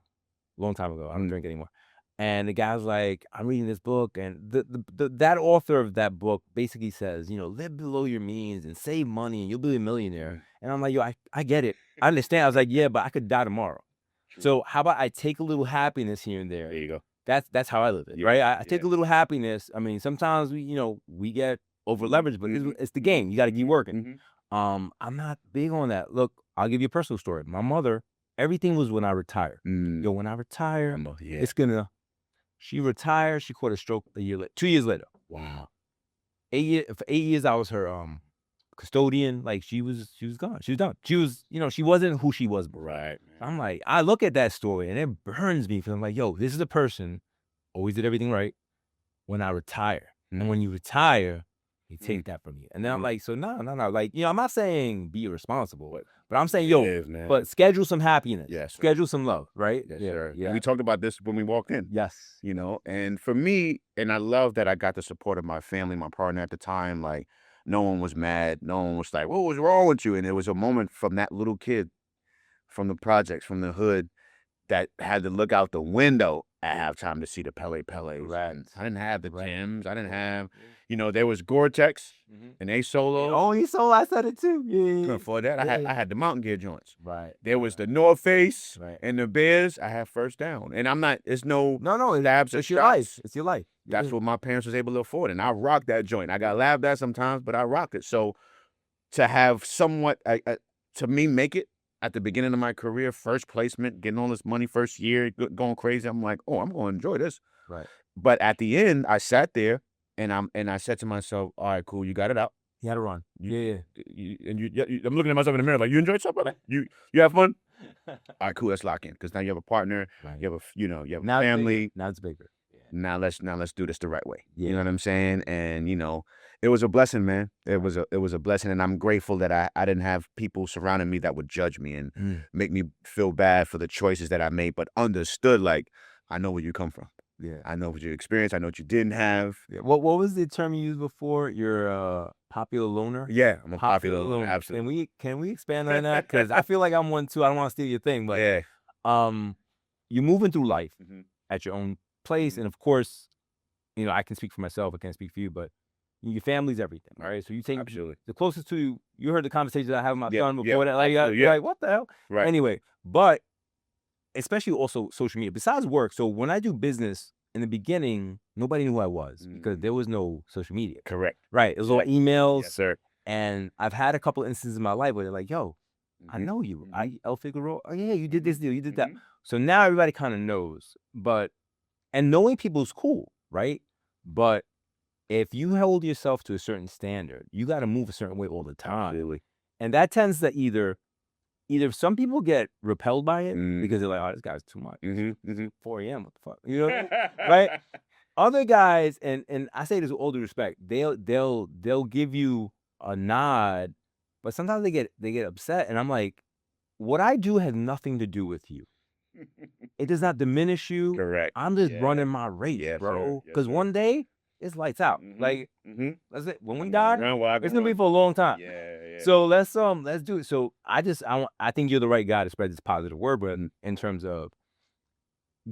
a long time ago. I don't drink anymore. And the guy's like, I'm reading this book, and that author of that book basically says, live below your means and save money, and you'll be a millionaire. And I'm like, yo, I get it. I understand. I was like, yeah, but I could die tomorrow. True. So how about I take a little happiness here and there? There you go. That's how I live it, right? I take a little happiness. I mean, sometimes we get over leveraged, but it's the game. You got to keep working. I'm not big on that. Look, I'll give you a personal story. My mother, everything was when I retired. Yo, when I retire, it's gonna. She retired. She caught a stroke 2 years later. Wow. 8 years, I was her custodian. Like, she was gone. She was done. She was, she wasn't who she was before. Right. I'm like, I look at that story and it burns me because I'm like, yo, this is a person, always did everything right. When I retire, And when you retire, he take that from you. And then I'm like, so no. Like, I'm not saying be irresponsible, but I'm saying, but schedule some happiness. Yes, schedule some love, right? Yes, sir. And we talked about this when we walked in. Yes. And for me, and I love that I got the support of my family, my partner at the time. Like, no one was mad. No one was like, what was wrong with you? And it was a moment from that little kid from the projects, from the hood, that had to look out the window at halftime to see the Pele. Right. I didn't have the Tims. I didn't have, there was Gore-Tex and A Solo. Oh, he sold. I said it too. Yeah. Couldn't afford that. I had the Mountain Gear joints. Right. There was the North Face and the Bears. I had First Down. And I'm not, it's no labs. It's your life. It's your life. That's what my parents was able to afford. And I rocked that joint. I got laughed at sometimes, but I rocked it. So to have somewhat, to me, make it at the beginning of my career, first placement, getting all this money first year, going crazy, I'm like, oh, I'm going to enjoy this. Right. But at the end, I sat there and I said to myself, all right, cool, you got it out. You had to run. I'm looking at myself in the mirror like, you enjoyed something, brother? You have fun? All right, cool, let's lock in, because now you have a partner, you have a family. Now it's bigger. Now let's do this the right way. You know what I'm saying? And it was a blessing, man. It was a blessing, and I'm grateful that I didn't have people surrounding me that would judge me and make me feel bad for the choices that I made, but understood, like, I know where you come from. Yeah, I know what you experienced. I know what you didn't have. Yeah. What was the term you used before? You're a popular loner. Yeah, I'm a popular loner. Absolutely. Can we expand on that? Because I feel like I'm one too. I don't want to steal your thing, but you're moving through life at your own place, and of course, I can speak for myself. I can't speak for you, but your family's everything, right? So you take the closest to you. You heard the conversation I had with my son before that. Like, you're like, what the hell? Right. Anyway, but especially also social media. Besides work, so when I do business in the beginning, nobody knew who I was because there was no social media. Correct. Right. It was all emails. Yes, sir. And I've had a couple instances in my life where they're like, yo, I know you. El Figueroa. Oh, yeah, you did this deal. You did that. So now everybody kind of knows. And knowing people is cool, right? But if you hold yourself to a certain standard, you got to move a certain way all the time. Absolutely. And that tends to either some people get repelled by it because they're like, oh, this guy's too much. 4 a.m. What the fuck? You know, right? Other guys, and I say this with all due respect, they'll give you a nod, but sometimes they get upset, and I'm like, what I do has nothing to do with you. It does not diminish you. Correct. I'm just running my race, bro. Because one day it's lights out. Like that's it. When we die, it's gonna be for a long time. So let's do it. So I think you're the right guy to spread this positive word, but in terms of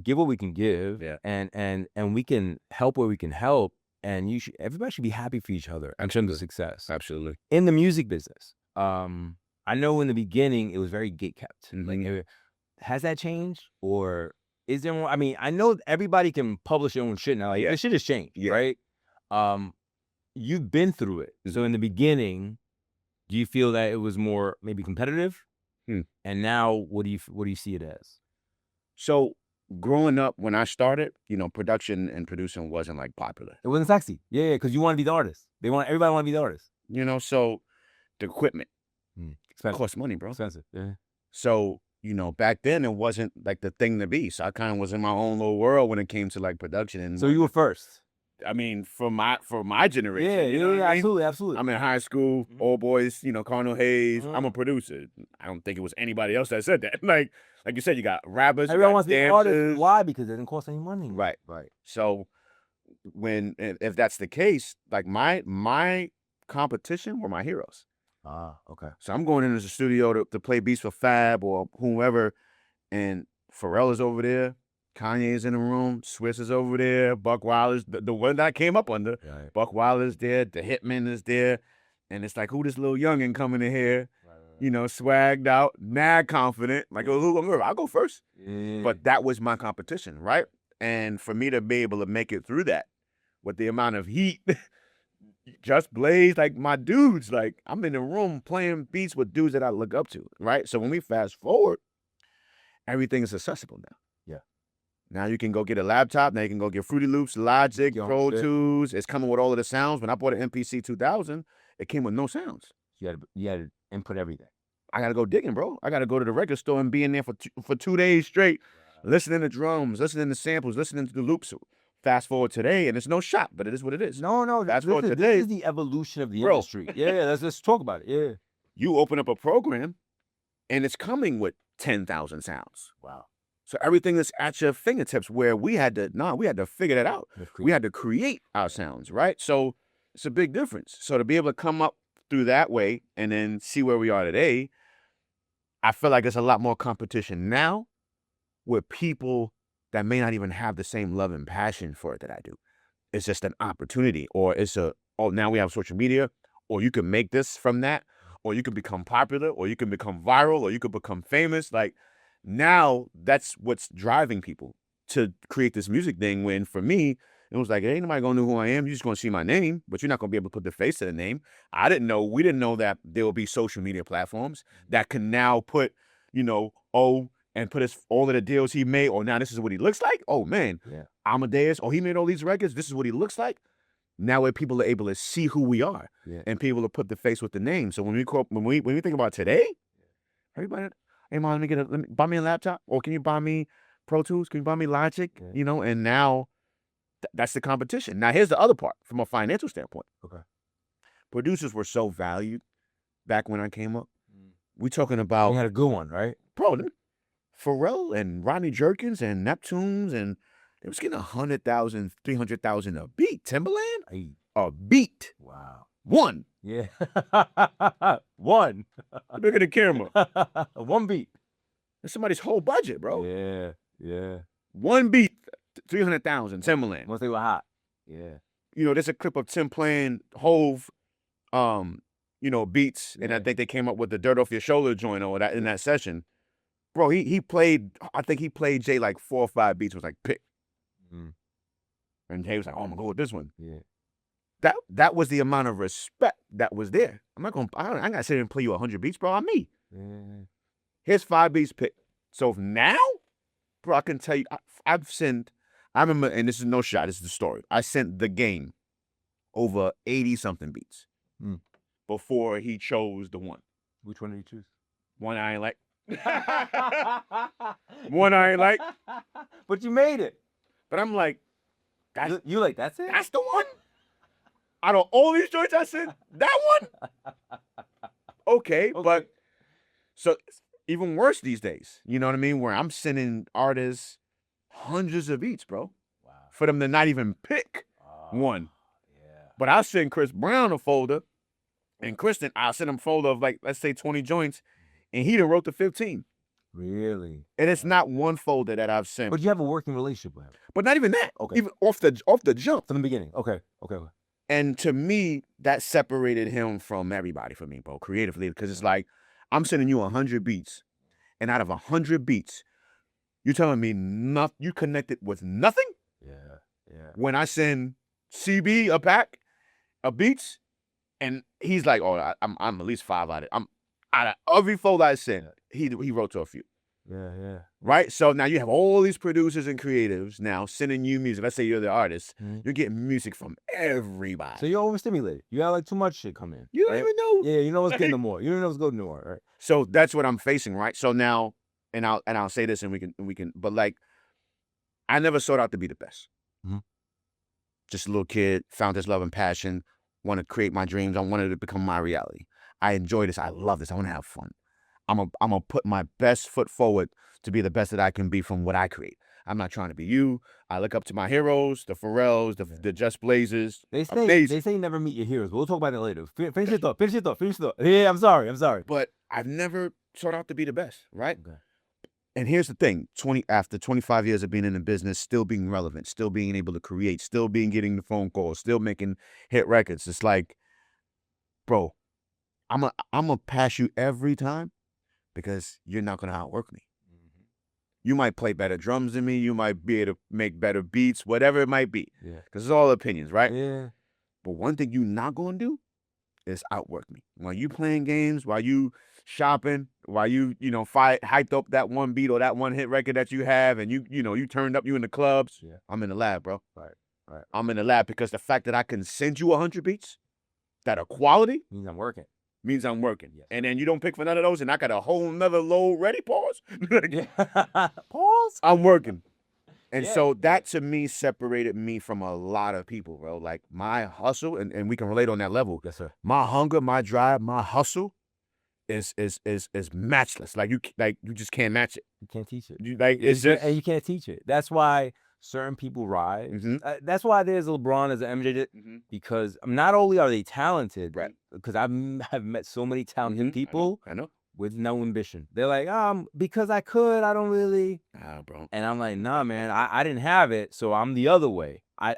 give what we can give, and we can help where we can help, and everybody should be happy for each other in terms of success. Absolutely. In the music business, I know in the beginning it was very gatekept. Like, has that changed, or is there more? I mean, I know everybody can publish their own shit now. Like, this shit has changed, right? You've been through it. So in the beginning, do you feel that it was more maybe competitive? And now, what do you see it as? So growing up, when I started, production and producing wasn't like popular. It wasn't sexy. Yeah, because you want to be the artist. Everybody want to be the artist. So the equipment costs money, bro. Expensive. Yeah. So back then it wasn't like the thing to be. So I kind of was in my own little world when it came to like production. And so you were first. I mean, for my generation. Yeah, absolutely. I'm in high school, old boys, Cardinal Hayes. I'm a producer. I don't think it was anybody else that said that. Like you said, you got rappers. Everyone wants to be an artist. Why? Because it didn't cost any money. Right. So if that's the case, like my competition were my heroes. Okay. So I'm going into the studio to play beats for Fab or whomever, and Pharrell is over there, Kanye is in the room, Swiss is over there, Buck Wilder's the one that I came up under. Right. Buck Wilder's there, the Hitman is there, and it's like, who this little youngin' coming in here, swagged out, mad confident, like, I'll go first. Yeah. But that was my competition, right? And for me to be able to make it through that with the amount of heat. Just Blaze, like my dudes, like I'm in the room playing beats with dudes that I look up to, right? So when we fast forward, everything is accessible now. Yeah. Now you can go get a laptop. Now you can go get Fruity Loops, Logic, Pro Tools. It's coming with all of the sounds. When I bought an MPC 2000, it came with no sounds. You had to input everything. I got to go digging, bro. I got to go to the record store and be in there for 2 days straight, listening to drums, listening to samples, listening to the loops, Fast forward today, and it's no shot, but it is what it is. No. Fast forward This today, is the evolution of the bro. industry. Yeah, let's talk about it. Yeah. You open up a program, and it's coming with 10,000 sounds. Wow. So everything is at your fingertips. Where we had to figure that out. We had to create our sounds, right? So it's a big difference. So to be able to come up through that way and then see where we are today, I feel like there's a lot more competition now with people that may not even have the same love and passion for it that I do. It's just an opportunity, or now we have social media, or you can make this from that, or you can become popular, or you can become viral, or you can become famous. Like, now that's what's driving people to create this music thing, when for me, it was like, ain't nobody gonna know who I am. You're just gonna see my name, but you're not gonna be able to put the face to the name. We didn't know that there will be social media platforms that can now put, and put all of the deals he made, or now this is what he looks like. Oh man, Yeah. Amadeus, he made all these records. This is what he looks like. Now where people are able to see who we are, and people to put the face with the name. So when we think about today, everybody, hey mom, let me buy me a laptop, or can you buy me Pro Tools? Can you buy me Logic? And now that's the competition. Now here's the other part from a financial standpoint. Okay. Producers were so valued back when I came up. We talking about, You had a good one, right? bro, Pharrell and Rodney Jerkins and Neptunes, and they was getting 100,000, 300,000 a beat. Timberland, Hey. a beat. Wow. One. Yeah. One. Look at the camera. One beat. That's somebody's whole budget, bro. Yeah. One beat, 300,000. Timberland. Once they were hot. Yeah. There's a clip of Tim playing Hove, beats, and I think they came up with the Dirt Off Your Shoulder joint or that in that session. Bro, he played, I think he played Jay like 4 or 5 beats, was like, pick. And Jay was like, oh, I'm gonna go with this one. Yeah. That was the amount of respect that was there. I ain't gonna sit here and play you 100 beats, bro. I'm me. Yeah. Here's 5 beats picked. So now, bro, I can tell you, I remember, and this is no shot, this is the story. I sent the game over 80-something beats before he chose the one. Which one did you choose? One I ain't like. One I ain't like. But you made it. But I'm like, That's it? that's the one? Out of all these joints I sent, that one? Okay, but so even worse these days. You know what I mean? Where I'm sending artists hundreds of beats, bro. Wow. For them to not even pick one. Yeah. But I'll send Chris Brown a folder, and Kristen, I'll send him a folder of like, let's say 20 joints, and he done wrote the 15. Really? And it's not one folder that I've sent. But you have a working relationship with him. But not even that. Okay. Even off the jump. From the beginning. Okay. And to me, that separated him from everybody for me, bro, creatively. Because it's like, I'm sending you 100 beats. And out of 100 beats, you telling me you connected with nothing? Yeah. When I send CB a pack of beats, and he's like, oh, I'm at least 5 out of it. Out of every folder I sent, he wrote to a few. Yeah. Right? So now you have all these producers and creatives now sending you music. Let's say you're the artist. You're getting music from everybody. So you're overstimulated. You got like too much shit come in. You don't even know. Yeah, you know what's getting no more. You don't know what's going no more, right? So that's what I'm facing, right? So now, and I'll say this, and we can, but like, I never sought out to be the best. Just a little kid, found this love and passion, want to create my dreams. I wanted it to become my reality. I enjoy this. I love this. I want to have fun. I'm gonna put my best foot forward to be the best that I can be from what I create. I'm not trying to be you. I look up to my heroes, the Pharrells, the Just Blazers. They say never meet your heroes, but we'll talk about that later. Finish your thought. Yeah, I'm sorry. But I've never sought out to be the best, right? Okay. And here's the thing, after 25 years of being in the business, still being relevant, still being able to create, still getting the phone calls, still making hit records. It's like, bro, I'm gonna pass you every time because you're not gonna outwork me. You might play better drums than me. You might be able to make better beats, whatever it might be. Yeah. Because it's all opinions, right? Yeah. But one thing you're not gonna do is outwork me. While you playing games, while you shopping, while you hyped up that one beat or that one hit record that you have, and you turned up, you in the clubs. Yeah. I'm in the lab, bro. Right. I'm in the lab because the fact that I can send you 100 beats that are quality Means I'm working. Yes. And then you don't pick for none of those, and I got a whole nother load ready. Pause. Yeah. Pause. I'm working. And Yeah, so that to me separated me from a lot of people, bro. Like my hustle, and we can relate on that level. Yes, sir. My hunger, my drive, my hustle is matchless. Like you just can't match it. You can't teach it. You like You it's can't- just and you can't teach it. That's why certain people rise. Mhm. That's why there's a LeBron as an MJ did, Mhm. because not only are they talented, Right. because have met so many talented people I know. with no ambition. They're like, because I could, I don't really. Ah, bro. And I'm like, nah, man, I didn't have it, so I'm the other way. I've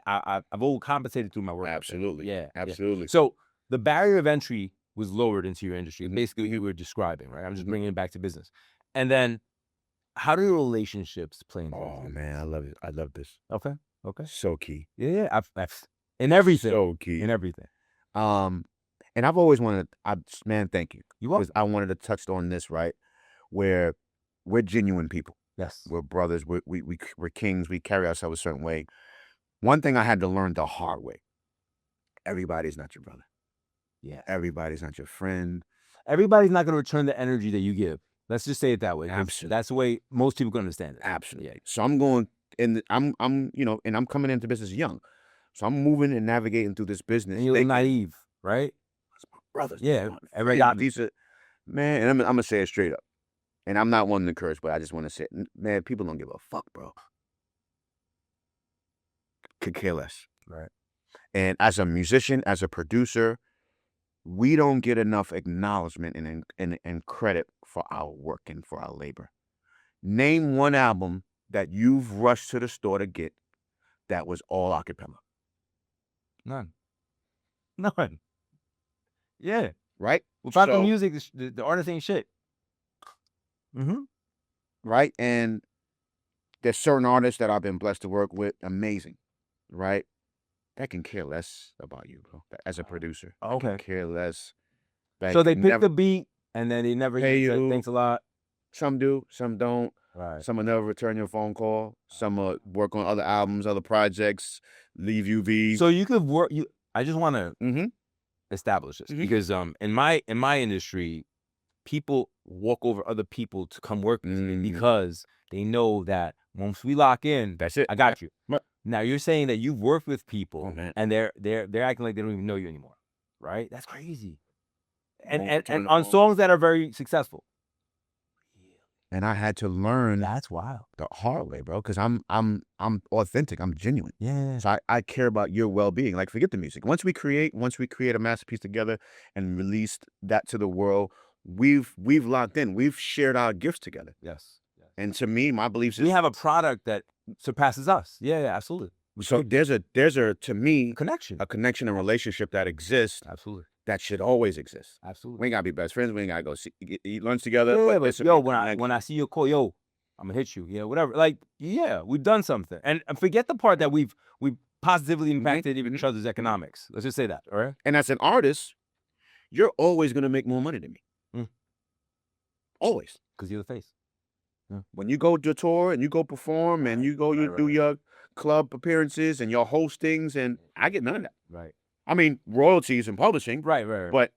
overcompensated through my work ethic. Absolutely. Yeah, Absolutely. So the barrier of entry was lowered into your industry. Mhm. Basically, what you were describing, right? I'm just Mhm. bringing it back to business. And then, how do relationships play into Oh this? man, I love it. I love this. Okay. So key. Yeah. I've in everything. So key. In everything. And I've always wanted. Man, thank you. You are. Because I wanted to touch on this, right? Where we're genuine people. Yes. We're brothers. We're kings. We carry ourselves a certain way. One thing I had to learn the hard way: everybody's not your brother. Yeah. Everybody's not your friend. Everybody's not going to return the energy that you give. Let's just say it that way. 'cause Absolutely. That's the way most people can understand it. Absolutely. Yeah. So I'm going, and I'm and I'm coming into business young, so I'm moving and navigating through this business. And you're thinking, naive, right? brothers. Yeah. Everybody got me. These are, man, and I'm gonna say it straight up. And I'm not one to curse, but I just want to say, man, people don't give a fuck, bro. Could care less. Right. And as a musician, as a producer, we don't get enough acknowledgement and credit for our work and for our labor. Name one album that you've rushed to the store to get that was all a cappella. None. Yeah. Right? Without the So- music, the artist ain't shit. Mm-hmm. Right? And there's certain artists that I've been blessed to work with, amazing, right? That can care less about you, bro. As a producer, I can Okay. care less. So they can pick never- the beat and then they never Pay say you. thanks a lot. Some do, some don't. Right. Some will never return your phone call. Some will work on other albums, other projects, leave you be. So you could work. I just want to Mm-hmm. establish this Mhm. because in my industry, people walk over other people to come work with me because they know that once we lock in, That's it. I got you. Right. Now you're saying that you've worked with people Oh, man. and they're acting like they don't even know you anymore, right? That's crazy. And Won't return and the on phone. songs that are very successful. And I had to learn That's wild. the hard way, bro, because I'm authentic. I'm genuine. Yeah. So I care about your well-being. Like, forget the music. Once we create a masterpiece together and release that to the world, we've locked in. We've shared our gifts together. Yes. And to me, my beliefs is We have a product that surpasses us. Yeah, absolutely. so there's a to me Connection. a connection and relationship that exists Absolutely. that should always exist. Absolutely. We ain't gotta be best friends. We ain't gotta go eat lunch together. Yeah, but but it's a yo, connection. when I see your call, yo, I'm gonna hit you. Yeah, whatever. Like, yeah, we've done something. And forget the part that we've positively impacted even each other's economics. Let's just say that, all right? And as an artist, you're always gonna make more money than me. Mm. Always. Because you're the face. When you go to tour and you go perform and you go do your club appearances and your hostings, and I get none of that. Right. I mean, royalties and publishing. Right.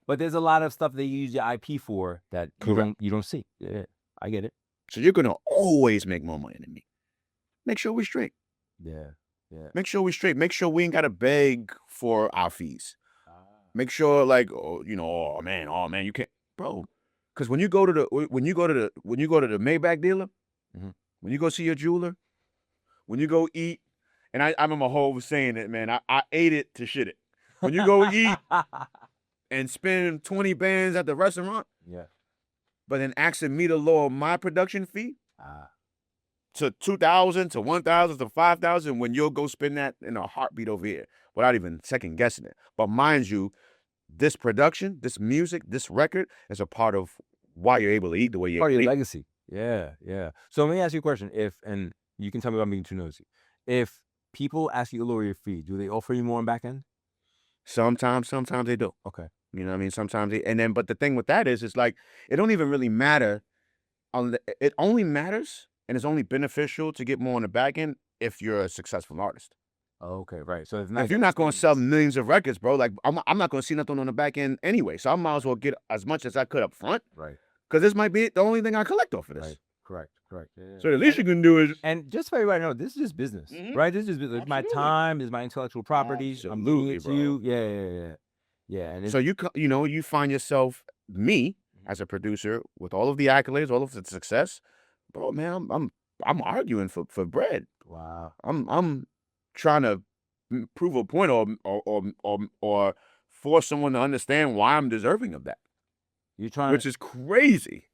But there's a lot of stuff they use your IP for that you don't see. Yeah, I get it. so you're gonna always make more money than me. Make sure we're straight. Yeah. Make sure we're straight. Make sure we ain't gotta beg for our fees. Make sure, like, oh man, you can't, bro. Because when you go to the Maybach dealer, Mhm. when you go see your jeweler, when you go eat, and I remember Hov was saying it, man. I ate it to shit it. When you go eat and spend 20 bands at the restaurant, Yeah. but then asking me to lower my production fee Ah. to 2,000 to 1,000 to 5,000, when you'll go spend that in a heartbeat over here without even second guessing it. But mind you, this production, this music, this record is a part of why you're able to eat the way you're Part of able your to eat. legacy. Yeah. So let me ask you a question. And you can tell me if I'm being too nosy. If people ask you to lower your fee, do they offer you more on back end? Sometimes they do. Okay. You know what I mean? Sometimes but the thing with that is, it's like, it don't even really matter. It only matters and it's only beneficial to get more on the back end if you're a successful artist. Okay, right. So If you're not going to sell millions of records, bro, like, I'm not going to see nothing on the back end anyway. So I might as well get as much as I could up front, Right. because this might be the only thing I collect off of this. Right. Correct. So the least you can do is And just so everybody know, this is just business, right? This is just business. My time is my intellectual property. I'm giving it to you. Yeah. And so you find yourself, me as a producer, with all of the accolades, all of the success, bro, man, I'm arguing for bread. wow. I'm trying to prove a point or force someone to understand why I'm deserving of that. You're trying, which is crazy.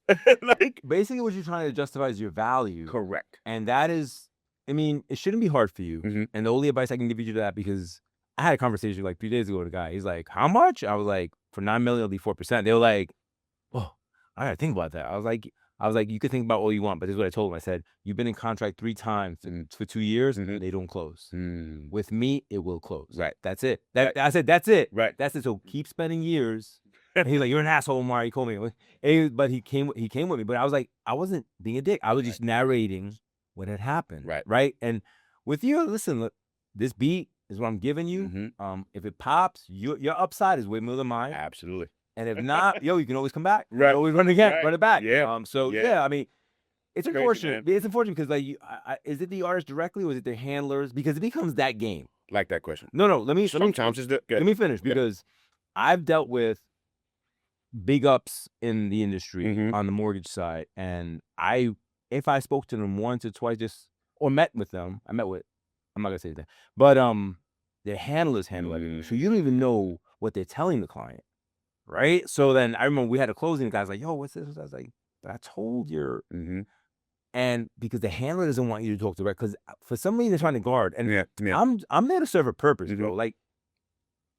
Like, basically what you're trying to justify is your value. correct. And that is, I mean, it shouldn't be hard for you. And the only advice I can give you to that, because I had a conversation like 3 days ago with a guy. He's like, how much? I was like, for 9 million, it'll be 4%. They were like, oh, I gotta think about that. I was like, you could think about all you want, but this is what I told him. I said, you've been in contract 3 times for 2 years, and they don't close. With me, it will close. Right. That's it. I said, that's it. Right. That's it. So keep spending years. And he's like, you're an asshole, Omar. He called me. But he came with me. But I was like, I wasn't being a dick. I was just narrating what had happened. Right. And with you, listen, look, this beat is what I'm giving you. If it pops, your upside is way more than mine. Absolutely. And if not, you can always come back. Right. You always run again, run it back. Yeah. I mean, it's Crazy, unfortunate. man. It's unfortunate because is it the artist directly or is it their handlers? Because it becomes that game. Like that question. No. Let me finish because I've dealt with big ups in the industry on the mortgage side, and if I spoke to them once or twice, or met with them, I'm not gonna say that, but their handlers handle everything, so you don't even know what they're telling the client, right? So then I remember we had a closing. The guy's like, "Yo, what's this?" I was like, "I told you." And because the handler doesn't want you to talk direct, because for some reason they're trying to guard, and I'm there to serve a purpose, bro. Like,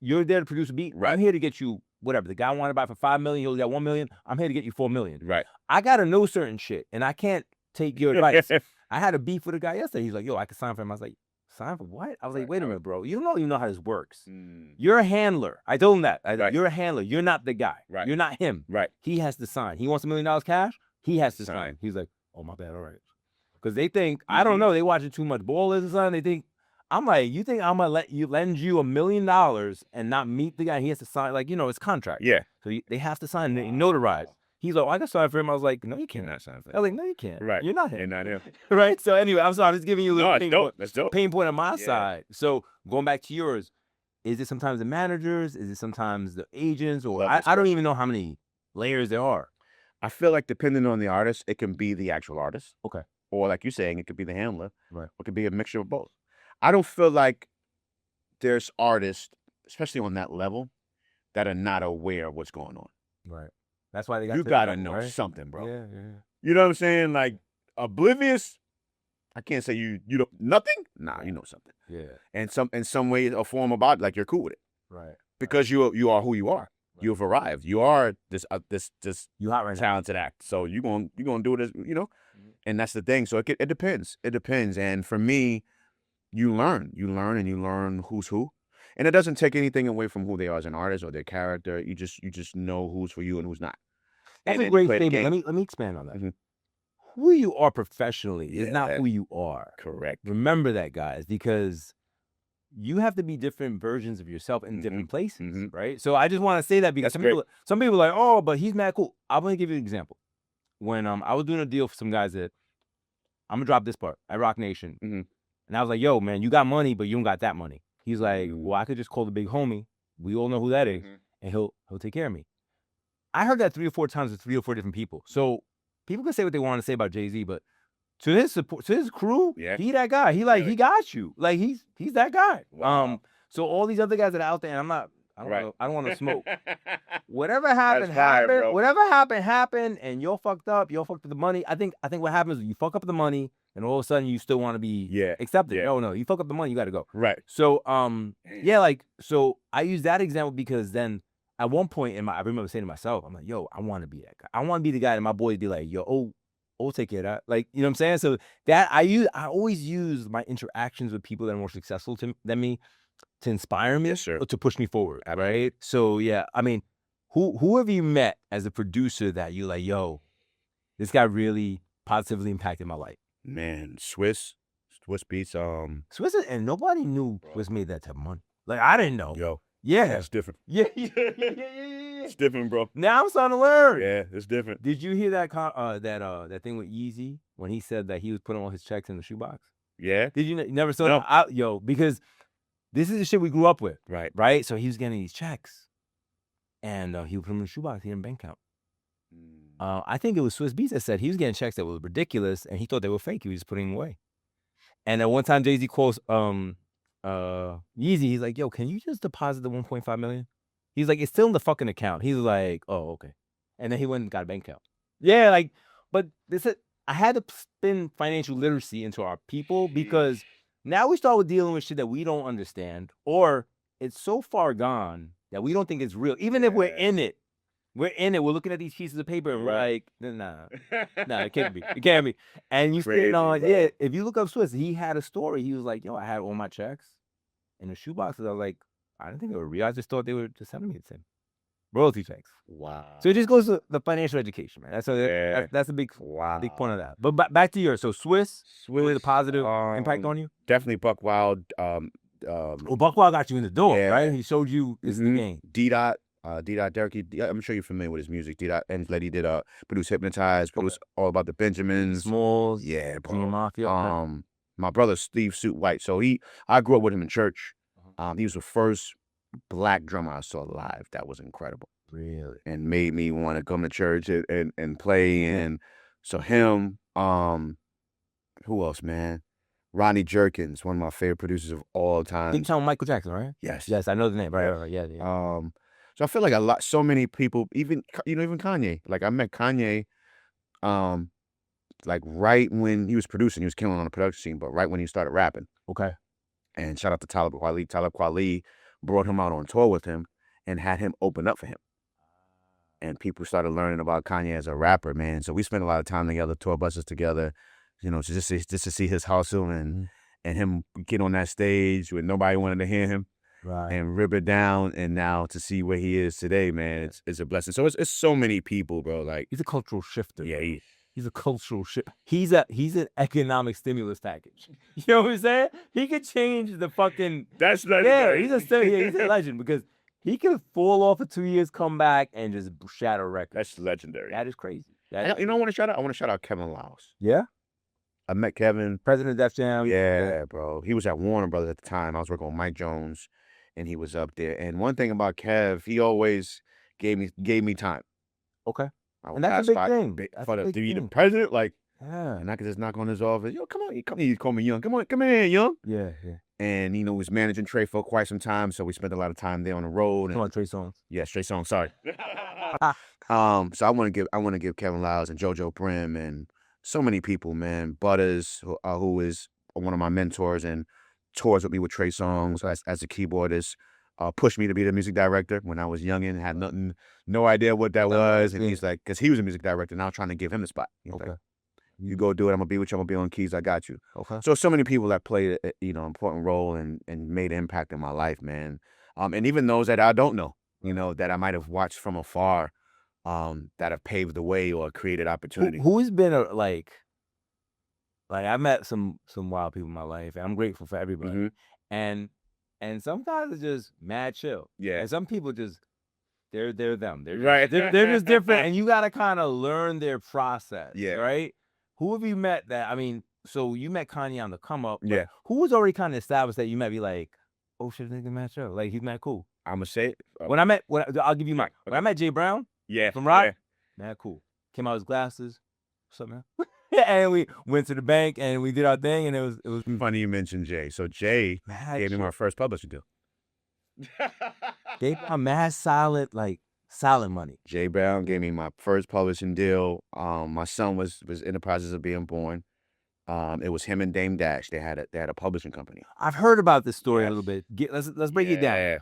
you're there to produce a beat. Right. I'm here to get you whatever. The guy wanted to buy for $5 million. He only got $1 million. I'm here to get you $4 million. Right. I gotta know certain shit, and I can't take your advice. I had a beef with a guy yesterday. He's like, "Yo, I could sign for him." I was like, "Sign for what?" I was like, "Wait a minute, bro. You don't even know how this works. You're a handler." I told him that. You're a handler. You're not the guy. Right. You're not him. Right. He has to sign. He wants $1 million cash. He has to sign. He's like, "Oh, my bad. All right." Because they think, I don't know, they watching too much Ballers or something. They think, I'm like, you think I'm gonna lend you $1 million and not meet the guy? He has to sign, like, it's contract. Yeah. So they have to sign and notarize. He's like, I can sign for him. I was like, no, you cannot sign for him. I was like, no, you can't. Right. You're not him. You're not him. Right. So anyway, I'm sorry, I'm just giving you a little pain point on my side. So going back to yours, is it sometimes the managers? Is it sometimes the agents? Or I don't even know how many layers there are. I feel like depending on the artist, it can be the actual artist. Okay. Or like you're saying, it could be the handler. Right. Or it could be a mixture of both. I don't feel like there's artists, especially on that level, that are not aware of what's going on. Right. That's why they got you gotta know something, bro. Yeah. You know what I'm saying? Like, oblivious, I can't say you don't nothing. Nah, you know something. Yeah. And in some way or form about it, like you're cool with it. Right. Because you are who you are. Right. You've arrived. You are this you hot right talented act. So you're gonna do it as and that's the thing. So it depends. It depends. And for me, you learn who's who. And it doesn't take anything away from who they are as an artist or their character. You just know who's for you and who's not. That's a great statement. Let me expand on that. Who you are professionally is not who you are. Correct. Remember that, guys, because you have to be different versions of yourself in different places, right? So I just want to say that because some people are like, oh, but he's mad cool. I'm gonna give you an example. When I was doing a deal for some guys that I'm gonna drop this part at Rock Nation, and I was like, yo, man, you got money, but you don't got that money. He's like, well, I could just call the big homie. We all know who that is, and he'll take care of me. I heard that 3 or 4 times with 3 or 4 different people. So people can say what they want to say about Jay-Z, but to his support, to his crew, he that guy. He got you. Like he's that guy. Wow. So all these other guys that are out there, and I don't want to smoke. Whatever happened, happened. Whatever happened, and you're fucked up. You're fucked with the money. I think what happens is you fuck up the money, and all of a sudden you still want to be accepted. Yeah. No, you fuck up the money, you got to go. Right. So so I use that example because then at one point I remember saying to myself, I'm like, yo, I want to be that guy. I want to be the guy that my boys be like, yo, I'll take care of that. Like, you know what I'm saying? So that I always use my interactions with people that are more successful than me to inspire me, or to push me forward, right? So yeah, I mean, who have you met as a producer that you like, yo, this guy really positively impacted my life? Man, Swiss Beats. Swiss, and nobody knew Swiss made that type of money. Like I didn't know. Yo, yeah, that's different. Yeah. It's different, bro. Now I'm starting to learn. Yeah, it's different. Did you hear that thing with Yeezy when he said that he was putting all his checks in the shoebox? Yeah. Did you never saw No. that? Yo, because this is the shit we grew up with. Right. So he was getting these checks, and he would put them in the shoebox. He didn't bank count. I think it was Swiss Beats that said he was getting checks that were ridiculous, and he thought they were fake. He was just putting them away. And at one time, Jay-Z calls Yeezy. He's like, "Yo, can you just deposit the 1.5 million?" He's like, "It's still in the fucking account." He's like, "Oh, okay." And then he went and got a bank account. Yeah, like, but I had to spin financial literacy into our people because now we start with dealing with shit that we don't understand, or it's so far gone that we don't think it's real. Even if we're in it, we're looking at these pieces of paper and we're like, nah, it can't be. It can't be. And you spit on, if you look up Swiss, he had a story. He was like, yo, I had all my checks in the shoeboxes. I was like, I didn't think they were real. I just thought they were just sending me the same. Royalty checks. Wow. So it just goes to the financial education, man. That's a big point of that. But back to yours. So Swiss, really the positive impact on you? Definitely Buck Wild. Well, Buck Wild got you in the door, right? He showed you this is the game. D-Dot, Derek, I'm sure you're familiar with his music. D-Dot and Lady did produce Hypnotize, produce All About the Benjamins. Smalls. Yeah, bro. Junior Mafia. My brother Steve Suit White. So I grew up with him in church. He was the first black drummer I saw live. That was incredible. Really? And made me want to come to church and play. And so him, who else, man? Ronnie Jerkins, one of my favorite producers of all time. Think talking Michael Jackson, right? Yes, I know the name. Right. Yeah. So I feel like so many people, even Kanye. Like I met Kanye, like right when he was producing, he was killing on the production scene, but right when he started rapping. Okay. And shout out to Talib Kweli. Talib Kweli brought him out on tour with him and had him open up for him. And people started learning about Kanye as a rapper, man. So we spent a lot of time together, tour buses together, just to see his hustle and him get on that stage when nobody wanted to hear him, right, and rip it down. And now to see where he is today, man, it's a blessing. So it's so many people, bro. Like he's a cultural shifter. Yeah, he's a cultural shift. He's an economic stimulus package. You know what I'm saying? He could change the fucking. That's legendary. Yeah, he's a legend because he could fall off for 2 years, come back, and just shatter records. That's legendary. That is crazy. I want to shout out. I want to shout out Kevin Lyles. Yeah. I met Kevin, president of Def Jam. Yeah, bro. He was at Warner Brothers at the time. I was working with Mike Jones, and he was up there. And one thing about Kev, he always gave me time. Okay. And that's a big thing. To be the president, like, yeah. And I could just knock on his office. Yo, come on. He called me Young. Come in here, Young. Yeah. And, was managing Trey for quite some time, so we spent a lot of time there on the road. Come on, Trey Songz. Yeah, Trey Songz, sorry. So I want to give Kevin Lyles and JoJo Prim and so many people, man. Butters, who is one of my mentors and tours with me with Trey Songz as a keyboardist, pushed me to be the music director when I was youngin', had no idea what that was. And he's like, because he was a music director, now trying to give him the spot. He's like, you go do it. I'm gonna be with you. I'm gonna be on keys. I got you. Okay. So many people that played important role and made an impact in my life, man. And even those that I don't know, that I might have watched from afar, that have paved the way or created opportunity. Who has been like I met some wild people in my life, and I'm grateful for everybody. And some guys are just mad chill. Yeah. And some people just they're them. Right. They're just different, and you gotta kind of learn their process. Yeah. Right. Who have you met that? I mean, so you met Kanye on the come up. Yeah. Who was already kind of established that you might be like, oh shit, nigga, mad chill. Like he's mad cool. I'ma say it. I'll give you mine. When I met Jay Brown. Yeah. From Rock. Yeah. Man, cool. Came out with his glasses. What's up, man? And we went to the bank and we did our thing, and it was funny you mentioned Jay. So Jay gave me my first publishing deal. Jay Brown, mad solid money. Jay Brown gave me my first publishing deal. My son was in the process of being born. It was him and Dame Dash. They had a publishing company. I've heard about this story a little bit. Let's break it down. Yeah.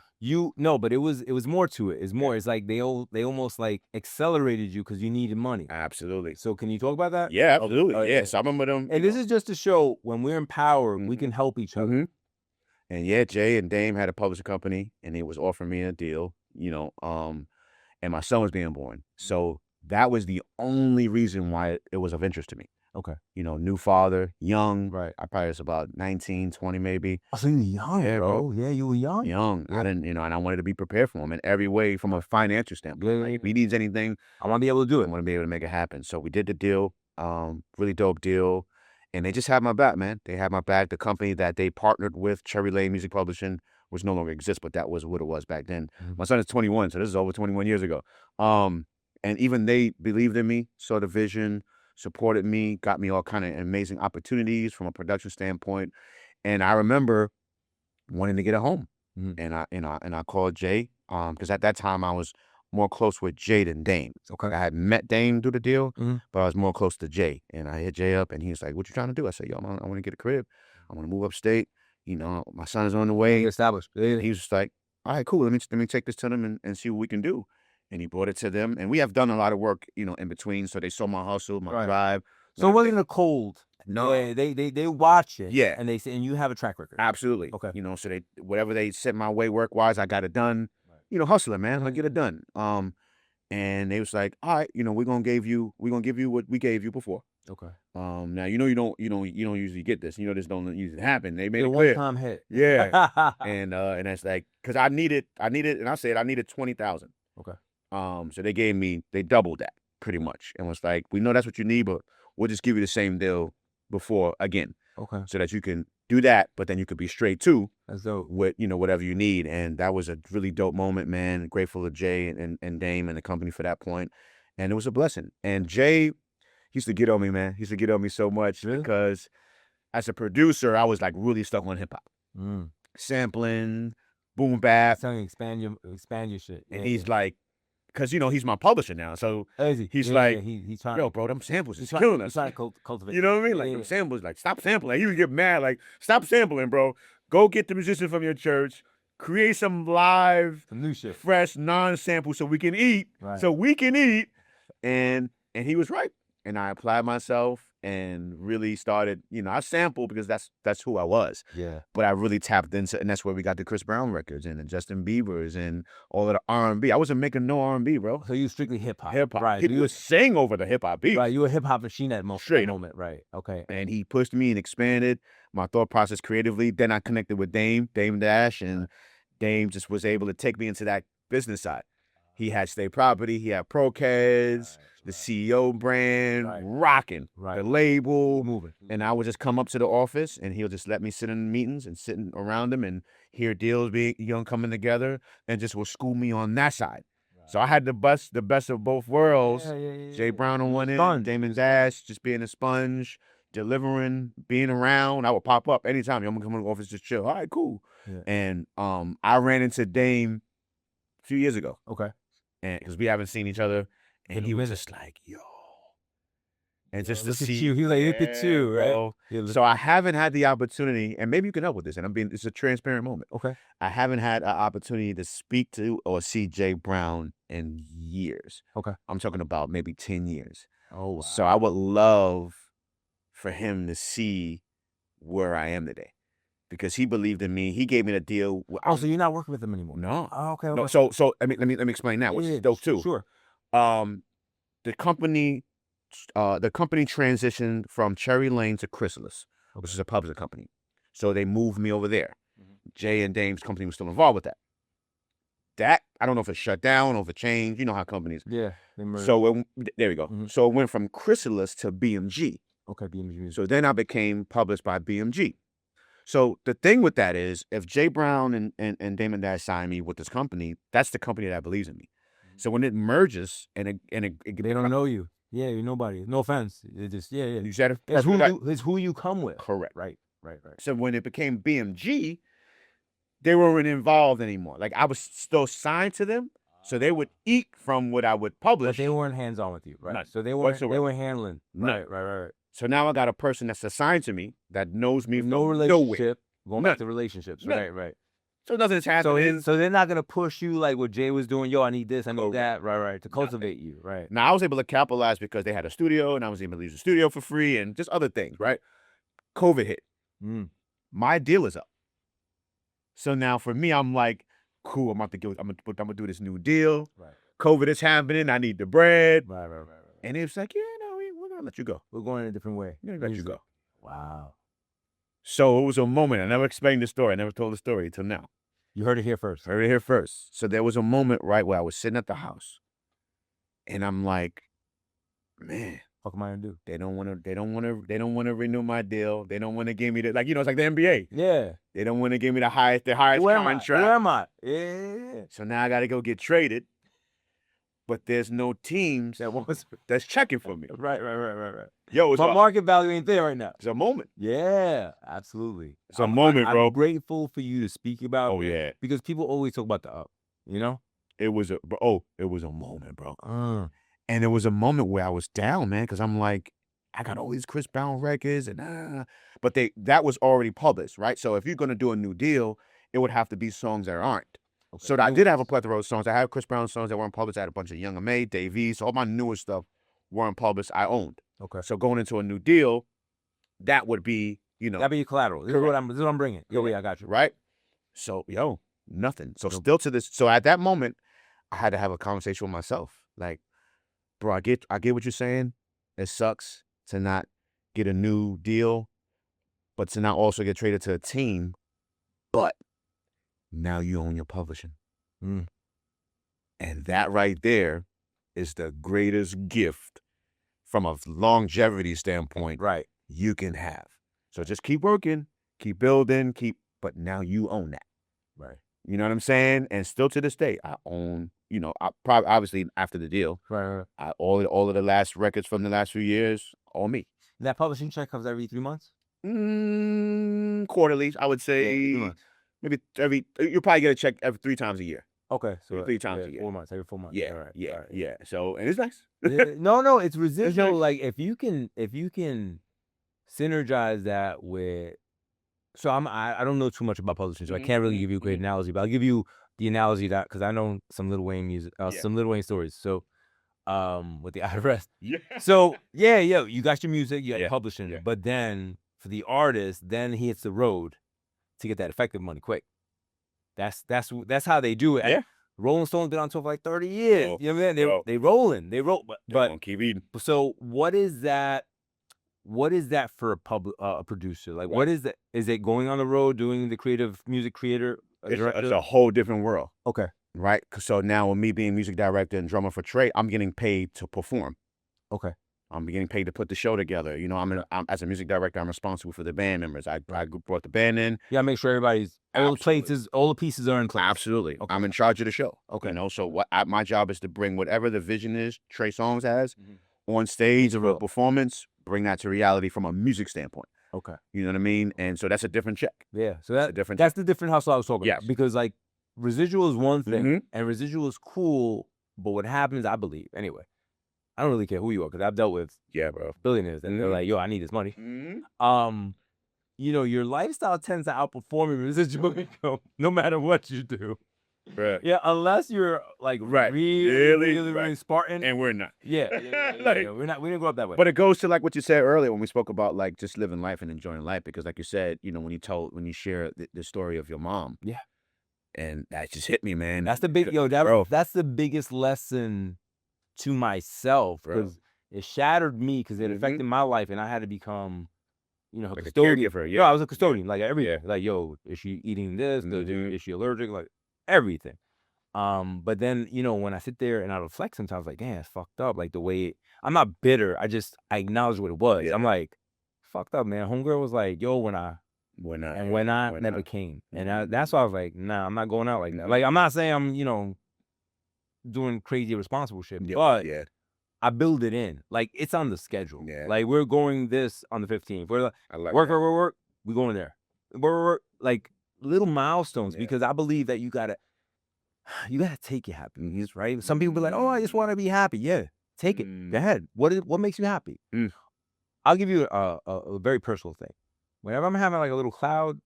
But it was more to it. It's more. It's like they almost like accelerated you because you needed money. Absolutely. So can you talk about that? Yeah, absolutely. Yeah. So I remember them. And this is just to show when we're empowered, we can help each other. And yeah, Jay and Dame had a publishing company, and he was offering me a deal. And my son was being born. So that was the only reason why it was of interest to me. Okay. You know, new father, young. Right. I probably was about 19, 20 maybe. Oh, so you young, Yeah, bro. Yeah, you were young. Young. Yeah. I didn't, you know, and I wanted to be prepared for him in every way from a financial standpoint. Yeah, Like, if he needs anything, I want to be able to do I it. want to be able to make it happen. So we did the deal, really dope deal. And they just had my back, man. They had my back. The company that they partnered with, Cherry Lane Music Publishing, which no longer exists, but that was what it was back then. Mhm. My son is 21, so this is over 21 years ago. And even they believed in me, saw the vision, supported me, got me all kind of amazing opportunities from a production standpoint. And I remember wanting to get a home. Mhm. And I called Jay, because at that time I was more close with Jay than Dame. Okay. I had met Dame through the deal, Mhm. but I was more close to Jay. And I hit Jay up, and he was like, "What you trying to do?" I said, "Yo, I want to get a crib. I want to move upstate. You know, my son is on the way." Get established. Yeah. He was just like, "All right, cool. Let me take this to them and see what we can do." And he brought it to them, and we have done a lot of work, you know, in between. So they saw my hustle, my Right. drive. So it wasn't a cold. No. Yeah, they watch it. Yeah. And they say, and you have a track record. Absolutely. Okay. You know, so they whatever they sent my way work wise, I got it done. Right. You know, hustling, man. I get it done. And they was like, "All right, you know, we're gonna give you what we gave you before." Okay. Now you know you don't usually get this. You know, this don't usually happen. They made The it clear. one-time hit. Yeah. And that's like, because I needed, and I said I needed 20,000. Okay. So they doubled that pretty much, and was like, "We know that's what you need, but we'll just give you the same deal before again, Okay. so that you can do that, but then you could be straight too That's dope. with, you know, whatever you need." And that was a really dope moment, man. Grateful to Jay and Dame and the company for that point. And it was a blessing. And Jay used to get on me, man. He used to get on me so much Really? because as a producer, I was like really stuck on hip hop, Mm. sampling, boom bap. Telling you, expand your shit. And Yeah, he's yeah. like, because, you know, he's my publisher now. So Easy. he's Yeah, like, yeah, he's trying. "Yo, bro, them samples is He's trying, killing he's us." trying to cultivate. You know what I mean? Like, Yeah, them yeah. samples, like, stop sampling. He would get mad, like, "Stop sampling, bro. Go get the musician from your church, create some live, Some new shit. fresh, non-sample so we can eat. Right. So we can eat." And he was right. And I applied myself and really started, you know, I sampled because that's who I was. Yeah. But I really tapped into, and that's where we got the Chris Brown records and the Justin Biebers and all of the R&B. I wasn't making no R&B, bro. So you strictly hip hop. Hip hop. Right. People You would sing over the hip hop beat. right. You were a hip hop machine at Straight that up. moment. Right. Okay. And he pushed me and expanded my thought process creatively. Then I connected with Dame Dash, and Dame just was able to take me into that business side. He had State Property, he had ProCeds, the CEO brand, rocking, the label. Moving. And I would just come up to the office, and he'll just let me sit in meetings and sitting around him and hear deals being, you know, coming together, and just will school me on that side. So I had the best of both worlds. Jay Brown on one end, Damon Dash just being a sponge, delivering, being around. I would pop up anytime. I'm gonna come to the office, just chill. All right, cool. Yeah. And I ran into Dame a few years ago. Okay. And because we haven't seen each other, and he was just like, "Yo," and just to Look at see you. He like, look at you, right? bro. Yeah, So I haven't had the opportunity, and maybe you can help with this. And it's a transparent moment. okay. I haven't had an opportunity to speak to or see Jay Brown in years. Okay. I'm talking about maybe 10 years. Oh, wow. So I would love for him to see where I am today, because he believed in me. He gave me the deal. Oh, so you're not working with him anymore? No. Oh, okay. No. Okay. So let me explain that, which is dope too. Sure. The company transitioned from Cherry Lane to Chrysalis, which is a publishing company. So they moved me over there. Jay and Dame's company was still involved with that. That, I don't know if it shut down or if it changed. You know how companies. Yeah. They merged. So there we go. So it went from Chrysalis to BMG. Okay, BMG Music. So then I became published by BMG. So the thing with that is, if Jay Brown and Damon Dash signed me with this company, that's the company that believes in me. So when it merges and they don't know you. Yeah, you're nobody. No offense. It just you said it's who you come with. Correct. Right. So when it became BMG, they weren't involved anymore. Like, I was still signed to them, so they would eat from what I would publish. But they weren't hands on with you, right? None. So they were handling. None. Right. So now I got a person that's assigned to me that knows me from No relationship. Going back to relationships. None. Right. So nothing's happening. So they're not gonna push you like what Jay was doing. Yo, I need this, I need that. Right. To cultivate you. Right. Now I was able to capitalize because they had a studio, and I was able to use the studio for free and just other things. Right. COVID hit. My deal is up. So now for me, I'm like, cool. I'm gonna do this new deal. Right. COVID is happening. I need the bread. Right. And it was like, yeah, no, I'll let you go. We're going in a different way. I'm gonna let you go. Wow. So it was a moment. I never explained the story. I never told the story until now. You heard it here first. Heard it here first. So there was a moment, right, where I was sitting at the house, and I'm like, man, What am I gonna do? they don't want to renew my deal. They don't want to give me the, like, it's like the NBA. Yeah. They don't want to give me the highest contract. Where am I? Yeah. So now I got to go get traded, but there's no teams that's checking for me. Right. Yo, My market value ain't there right now. It's a moment. Yeah, absolutely. It's a moment, bro. I'm grateful for you to speak about. Oh, yeah. Because people always talk about the up. You know. It was a moment, bro. And it was a moment where I was down, man, because I'm like, I got all these Chris Brown records, and but that was already published, right? So if you're gonna do a new deal, it would have to be songs that aren't. Okay. So I did have a plethora of songs. I had Chris Brown songs that weren't published. I had a bunch of Young M.A., Dave East. So all my newer stuff weren't published. I owned. Okay. So going into a new deal, that would be, that'd be collateral. This is what I'm bringing. Yo, I got you. Right. So nothing. So still to this. So at that moment, I had to have a conversation with myself, like, bro, I get what you're saying. It sucks to not get a new deal, but to not also get traded to a team. But now you own your publishing. And that right there is the greatest gift from a longevity standpoint, right, you can have. So just keep working, keep building, but now you own that. Right. You know what I'm saying? And still to this day, I own, I probably, obviously after the deal, right. All of the last records from the last few years, all me. That publishing check comes every 3 months? Quarterly, I would say. Maybe you'll probably get a check every 3 times a year. Okay. So 3 times a year. 4 months, every 4 months. Yeah. All right. Yeah. So, and it's nice. No, it's residual. It's nice. Like if you can synergize that with, so I don't know too much about publishing, so I can't really give you a great analogy, but I'll give you the analogy that, because I know some Lil Wayne music, some Lil Wayne stories. So, with the IRS. Yeah. So you got your music, you got publishing, Yeah. but then for the artist, then he hits the road to get that effective money quick. That's how they do it. Yeah. Rolling Stones been on tour for like 30 years. Oh, You know what I mean? They rolling. They roll, but keep eating. so what is that? What is that for a producer? Like, what is that? Is it going on the road doing the creative music creator? It's a whole different world. Okay. Right? So now with me being music director and drummer for Trey, I'm getting paid to perform. Okay. I'm getting paid to put the show together. I'm as a music director, I'm responsible for the band members. I brought the band in. Yeah, make sure everybody's all the pieces are in place. Absolutely. Okay. I'm in charge of the show. Okay. So my job is to bring whatever the vision is Trey Songz has on stage or a performance, bring that to reality from a music standpoint. Okay. You know what I mean? And so that's a different check. Yeah. So that's the different hustle I was talking about. Yes. Because like residual is one thing and residual is cool, but what happens, I believe, anyway, I don't really care who you are, because I've dealt with billionaires and they're like, yo, I need this money. Your lifestyle tends to outperform your residual income no matter what you do. Right. Yeah, unless you're like really Spartan. And we're not. Yeah. We're not. We didn't grow up that way. But it goes to like what you said earlier when we spoke about like just living life and enjoying life, because like you said, when you share the story of your mom. Yeah. And that just hit me, man. That's the that's the biggest lesson to myself, because it shattered me, because it affected my life, and I had to become, a like custodian. A caregiver, No, I was a custodian, like every day. Like, yo, is she eating this? Is she allergic? Like everything. But then, when I sit there and I reflect sometimes, like, damn, it's fucked up. Like the way I'm not bitter. I acknowledge what it was. Yeah. I'm like, fucked up, man. Homegirl was like, yo, when I never came. And that's why I was like, nah, I'm not going out like that. Like, I'm not saying I'm, doing crazy irresponsible shit, but I build it in. Like, it's on the schedule. Yeah. Like, we're going this on the 15th. We're like, work. We going there. Work. Like, little milestones, because I believe that you gotta take your happiness, right? Some people be like, oh, I just want to be happy. Yeah, take it. Go ahead. What makes you happy? I'll give you a very personal thing. Whenever I'm having like a little cloud,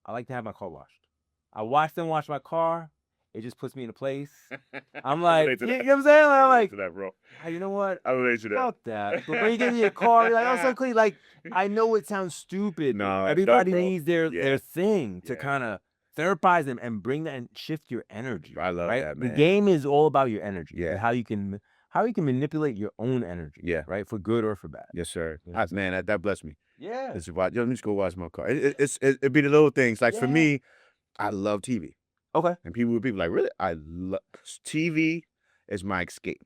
I like to have my car washed. I wash my car. It just puts me in a place. I'm like, you know what I'm saying? I'm like, that, bro. Hey, you know what? I relate to that. Fuck that. But when you get in your car, you're like, oh, so clean. Like, I know it sounds stupid. No, everybody needs their thing to kind of therapize them and bring that and shift your energy. I love that, man. The game is all about your energy. Yeah. And how you can how you can manipulate your own energy. Yeah. Right, for good or for bad. Yes, sir. You know what I'm saying? Man, that blessed me. Yeah. It's about, yo, let me just go watch my car. It'd be the little things. Like for Yeah. me, I love TV. Okay. And people like, really? I love TV is my escape.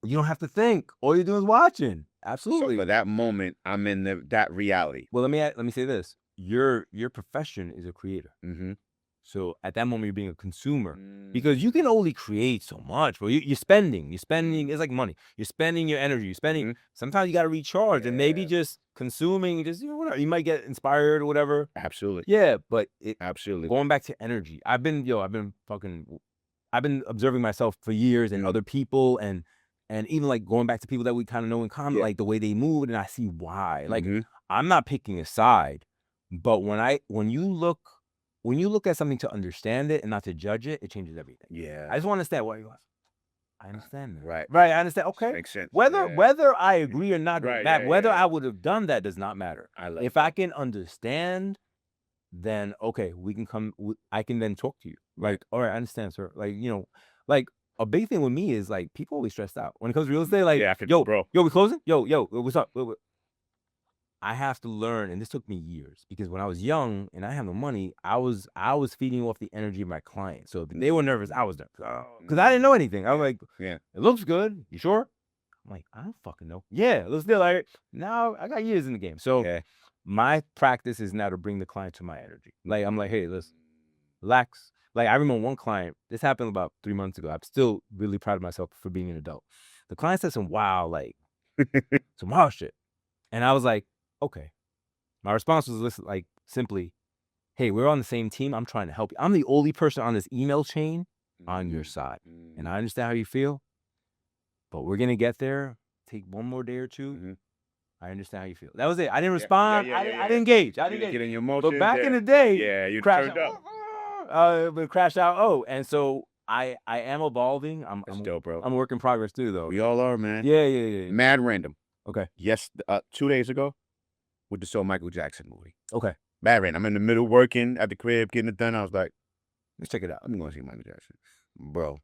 You don't have to think. All you're doing is watching. So Absolutely. for that moment, I'm in that reality. Well, let me say this. Your profession is a creator. Mm-hmm. So at that moment, you're being a consumer because you can only create so much, bro. You're spending. It's like money. You're spending your energy. You're spending. Sometimes you got to recharge, and maybe just consuming, just whatever. You might get inspired or whatever. Absolutely. Yeah, but absolutely going back to energy. I've been observing myself for years and other people, and even like going back to people that we kind of know in common, like the way they move, and I see why. Like I'm not picking a side, but when you look at something to understand it and not to judge it, it changes everything. Yeah. I just want to understand what you. I understand that. Right. Right. I understand. Okay. Makes sense. Whether I agree or not, whether yeah. I would have done that does not matter. If I can understand, then okay, we can come. I can then talk to you. Like, all right, I understand, sir. Like, like a big thing with me is like people always stressed out when it comes to real estate. Like, yo, bro, we closing? Yo, what's up? I have to learn, and this took me years because when I was young and I had no money, I was feeding off the energy of my clients. So if they were nervous, I was nervous because I didn't know anything. I was like, it looks good. You sure? I'm like, I don't fucking know. Yeah, let's do it. Now I got years in the game. So my practice is now to bring the client to my energy. Like, I'm like, hey, let's relax. Like, I remember one client, this happened about 3 months ago. I'm still really proud of myself for being an adult. The client said some wild shit. And I was like, okay. My response was simply, hey, we're on the same team. I'm trying to help you. I'm the only person on this email chain on your side. And I understand how you feel, but we're going to get there. Take one more day or two. I understand how you feel. That was it. I didn't respond. I didn't engage. I didn't get in your emotions. But back in the day, you crash turned up. crash out. Oh, and so I am evolving. I'm dope, bro. I'm a work in progress too, though. We all are, man. Yeah. Mad random. Okay. Yes, 2 days ago, with the Michael Jackson movie. Okay. Mad random. I'm in the middle working at the crib, getting it done. I was like, let's check it out. I'm going to see Michael Jackson. Bro,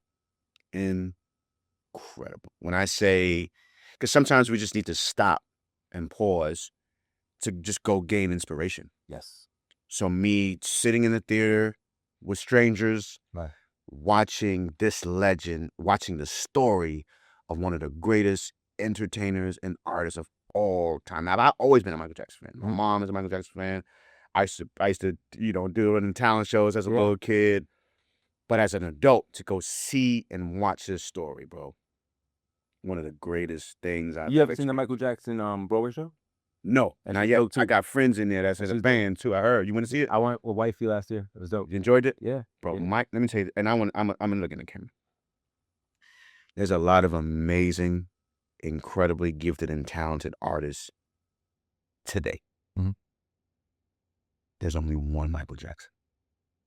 incredible. When I say, because sometimes we just need to stop and pause to just go gain inspiration. Yes. So me sitting in the theater with strangers, watching this legend, watching the story of one of the greatest entertainers and artists of all time. Now, I've always been a Michael Jackson fan. My mom is a Michael Jackson fan. I used to do it in talent shows as a little kid. But as an adult, to go see and watch this story, bro, one of the greatest things I've You ever seen the Michael Jackson Broadway show? No, and I got friends in there that's in a band too. I heard. You want to see it? I went with wifey last year. It was dope. You enjoyed it? Yeah, bro. Mike, let me tell you, and I'm gonna look in the camera. There's a lot of amazing, incredibly gifted and talented artists today. There's only one Michael Jackson.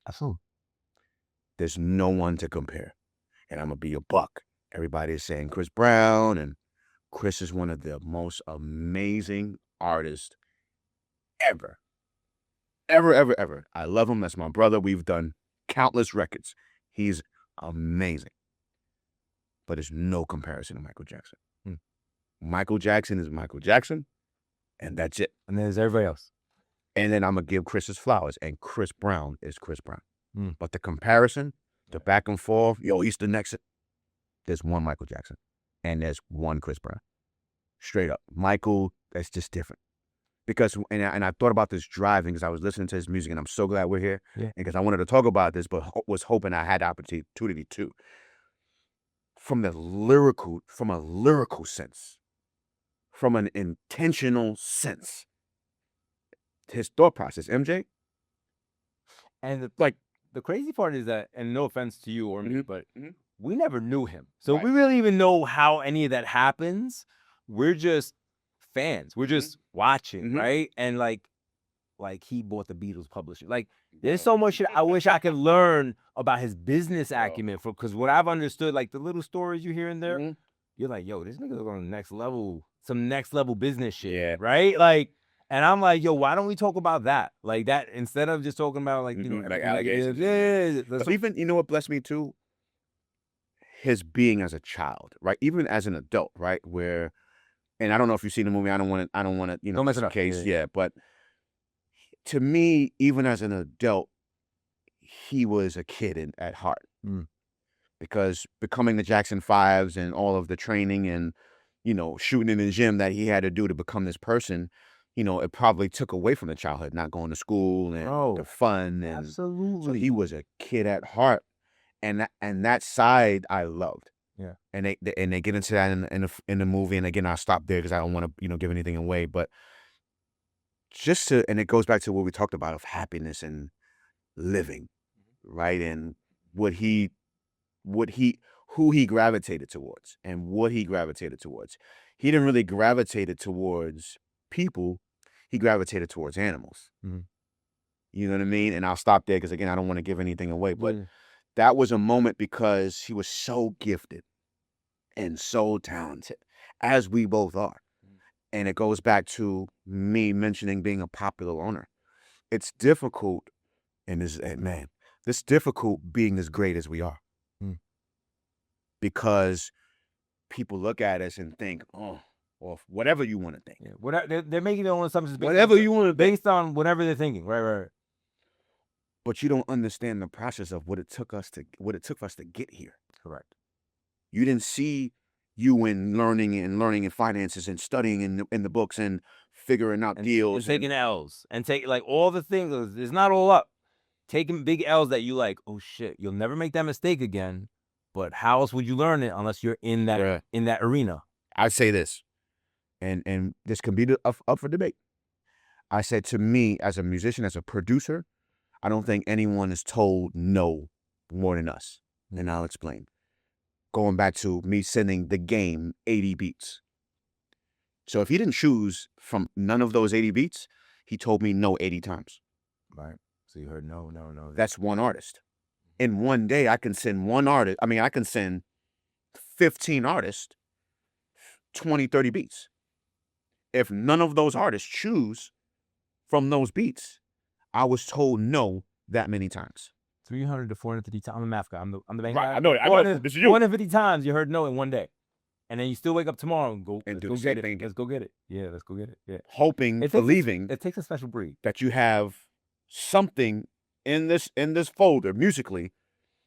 Absolutely. There's no one to compare, and I'm gonna be a buck. Everybody is saying Chris Brown, and Chris is one of the most amazing artists ever. Ever. I love him. That's my brother. We've done countless records. He's amazing. But there's no comparison to Michael Jackson. Michael Jackson is Michael Jackson, and that's it. And there's everybody else. And then I'm going to give Chris his flowers, and Chris Brown is Chris Brown. But the comparison, the back and forth, he's the next. There's one Michael Jackson, and there's one Chris Brown. Straight up. Michael, that's just different. Because, and I thought about this driving because I was listening to his music, and I'm so glad we're here. Yeah. And because I wanted to talk about this, but was hoping I had the opportunity to. From a lyrical sense, from an intentional sense, his thought process, MJ. And the crazy part is that, and no offense to you or me, but we never knew him. So we really even know how any of that happens. We're just fans. We're just watching, right? And like he bought the Beatles publishing. Like, there's so much shit I wish I could learn about his business acumen, because what I've understood, like the little stories you hear in there, you're like, yo, this nigga's on the next level, some next level business shit, right? Like, and I'm like, yo, why don't we talk about that? Like that, instead of just talking about like, allegations. But even, you know what blessed me too? his being as a child, right? Even as an adult, right? Where, and I don't know if you've seen the movie. I don't want to, Don't mess it up. case, Yeah. but to me, even as an adult, he was a kid at heart. Because becoming the Jackson Fives and all of the training and, shooting in the gym that he had to do to become this person, it probably took away from the childhood, not going to school and the fun. And Absolutely. so he was a kid at heart. And that side I loved. Yeah. And they get into that in the movie. And again, I'll stop there because I don't want to, give anything away. But and it goes back to what we talked about of happiness and living, right? And who he gravitated towards and what he gravitated towards. He didn't really gravitate towards people. He gravitated towards animals. You know what I mean? And I'll stop there because, again, I don't want to give anything away. But that was a moment because he was so gifted and so talented, as we both are. And it goes back to me mentioning being a popular owner. It's difficult, it's difficult being as great as we are. Because people look at us and think, or whatever you want to think. Yeah. Whatever, they're making their own assumptions. Whatever you want to based on whatever they're thinking. Right. But you don't understand the process of what it took us to get here. Correct. You didn't see you in learning and finances and studying in the books and figuring out deals. And taking L's. And take like all the things. It's not all up. Taking big L's that you like, oh shit, you'll never make that mistake again. But how else would you learn it unless you're in that in that arena? I say this, and this can be up for debate. I said, to me, as a musician, as a producer, I don't think anyone is told no more than us. And I'll explain. Going back to me sending the game 80 beats. So if he didn't choose from none of those 80 beats, he told me no 80 times. Right. So you heard no. That's one artist. In one day, I can send one artist. I mean, I can send 15 artists 20, 30 beats. If none of those artists choose from those beats, I was told no that many times. 300 to 450 times. I'm a math guy. I'm the bank guy. I know that. This is you. 450 times you heard no in one day. And then you still wake up tomorrow and go and go get it. Let's go get it. Yeah, let's go get it. Yeah. Hoping, believing. It takes a special breed. That you have something in this folder musically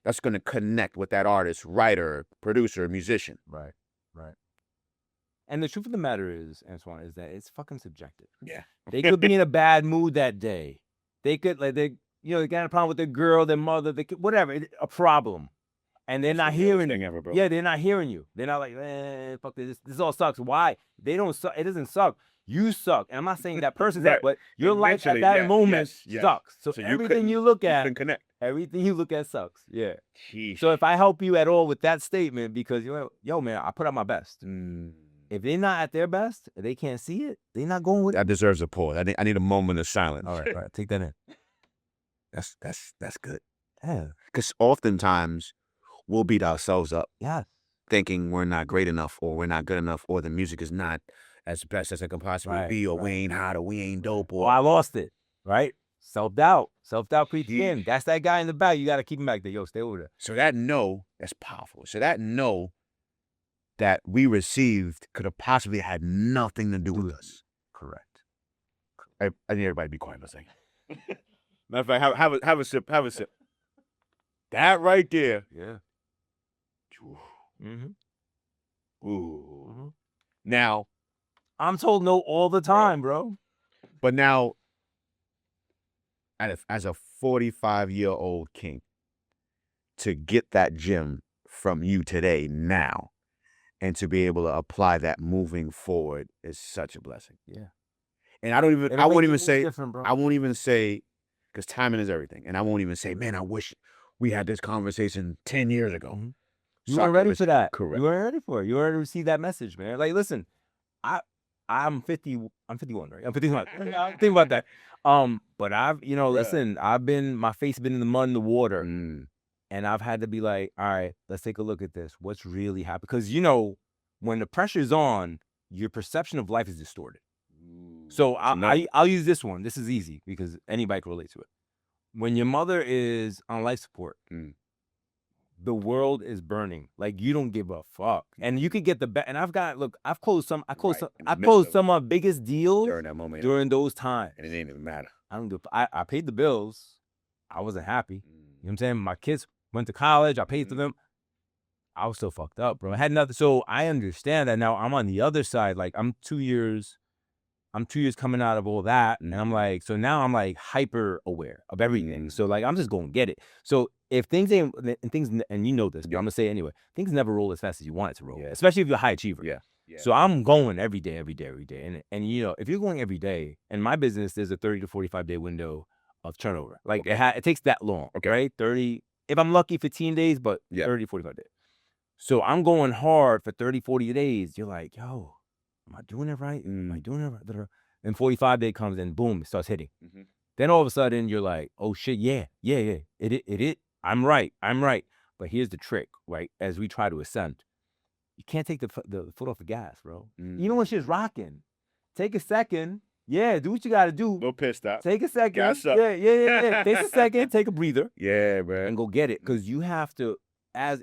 that's going to connect with that artist, writer, producer, musician. Right. And the truth of the matter is, Antoine, is that it's fucking subjective. Yeah. They could be in a bad mood that day. They could they got a problem with their girl, their mother, whatever, a problem. And they're not hearing you. Yeah, they're not hearing you. They're not like, fuck this. This all sucks. Why? They don't suck. It doesn't suck. You suck. And I'm not saying that person's that, but your life at that moment sucks. So everything you look at, everything you look at sucks. Yeah. Jeez. So if I help you at all with that statement, because yo, man, I put out my best. If they're not at their best, they can't see it. They're not going with it. That deserves a pause. I need a moment of silence. All right, take that in. That's good. Yeah. Because oftentimes we'll beat ourselves up. Yeah. Thinking we're not great enough, or we're not good enough, or the music is not as best as it can possibly be, or we ain't hot, or we ain't dope, or I lost it. Right? Self-doubt creeps in. That's that guy in the back. You got to keep him back there. Yo, stay over there. So that no, that's powerful. So that no that we received could have possibly had nothing to do with us. Correct. I need everybody to be quiet for a second. Matter of fact, have a sip. Have a sip. That right there. Yeah. Ooh. Now, I'm told no all the time, bro. But now, as a 45-year-old king, to get that gem from you today now, and to be able to apply that moving forward is such a blessing. Yeah. And I won't even say, because timing is everything. And I won't even say, man, I wish we had this conversation 10 years ago. You weren't ready for that. Correct. You weren't ready for it. You already received that message, man. Like, listen, I'm 51, right? I'm 51. Think about that. But listen, my face been in the mud and the water. And I've had to be like, all right, let's take a look at this. What's really happening? Because, when the pressure's on, your perception of life is distorted. So I'll use this one. This is easy because anybody can relate to it. When your mother is on life support, the world is burning. Like, you don't give a fuck. And you could get the best. And I've closed some, I closed some of my biggest deals during that moment, during those times. and it didn't even matter. I paid the bills. I wasn't happy. You know what I'm saying? My kids went to college. I paid for them. I was still fucked up, bro. I had nothing. So I understand that now. I'm on the other side. Like, I'm 2 years coming out of all that. And I'm like, so now I'm like hyper aware of everything. So like, I'm just going to get it. So if things ain't, and you know this, but I'm going to say it anyway, things never roll as fast as you want it to roll, especially if you're a high achiever. Yeah. So I'm going every day. And you know, if you're going every day, in my business, there's a 30 to 45 day window of turnover. Like, it takes that long, right? 30, if I'm lucky, 15 days, but 30 to 45 days. So I'm going hard for 30, 40 days. You're like, yo, am I doing it right? Am I doing it right? And 45 day comes and boom, it starts hitting. Then all of a sudden you're like, oh shit, yeah. It. I'm right. But here's the trick, right? As we try to ascend, you can't take the foot off the gas, bro. Even when shit's rocking, take a second. Yeah, do what you got to do. A little pissed out. Take a second. Gas up. Yeah. Take a second. Take a breather. Yeah, man. And go get it, because you have to. I've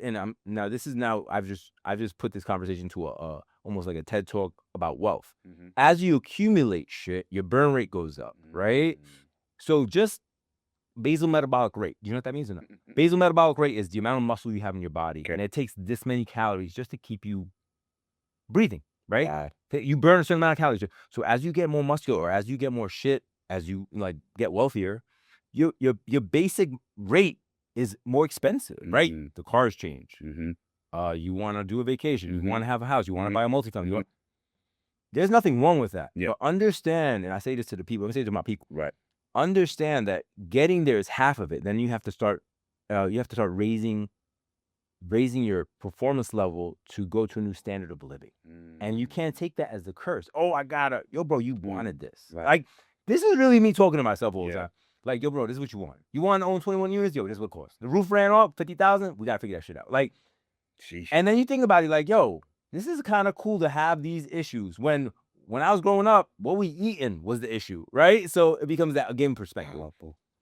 just put this conversation to a almost like a TED talk about wealth. As you accumulate shit, your burn rate goes up, right? So just basal metabolic rate. Do you know what that means or not? Basal metabolic rate is the amount of muscle you have in your body, and it takes this many calories just to keep you breathing, right? You burn a certain amount of calories. So as you get more muscular, or as you get more shit, as you like get wealthier, your basic rate is more expensive, right? The cars change. You want to do a vacation. You want to have a house. You want to buy a multifamily. There's nothing wrong with that. But understand, and I say this to the people, I say it to my people, right? Understand that getting there is half of it. Then you have to start raising your performance level to go to a new standard of living. And you can't take that as a curse. Oh, bro, you wanted this. Right. Like, this is really me talking to myself all the time. Like, yo, bro, this is what you want. You want to own 21 years? Yo, this is what it costs. The roof ran off, 50,000. We got to figure that shit out. Like, sheesh. And then you think about it, like, yo, this is kind of cool to have these issues. When I was growing up, what we eating was the issue, right? So it becomes a game perspective.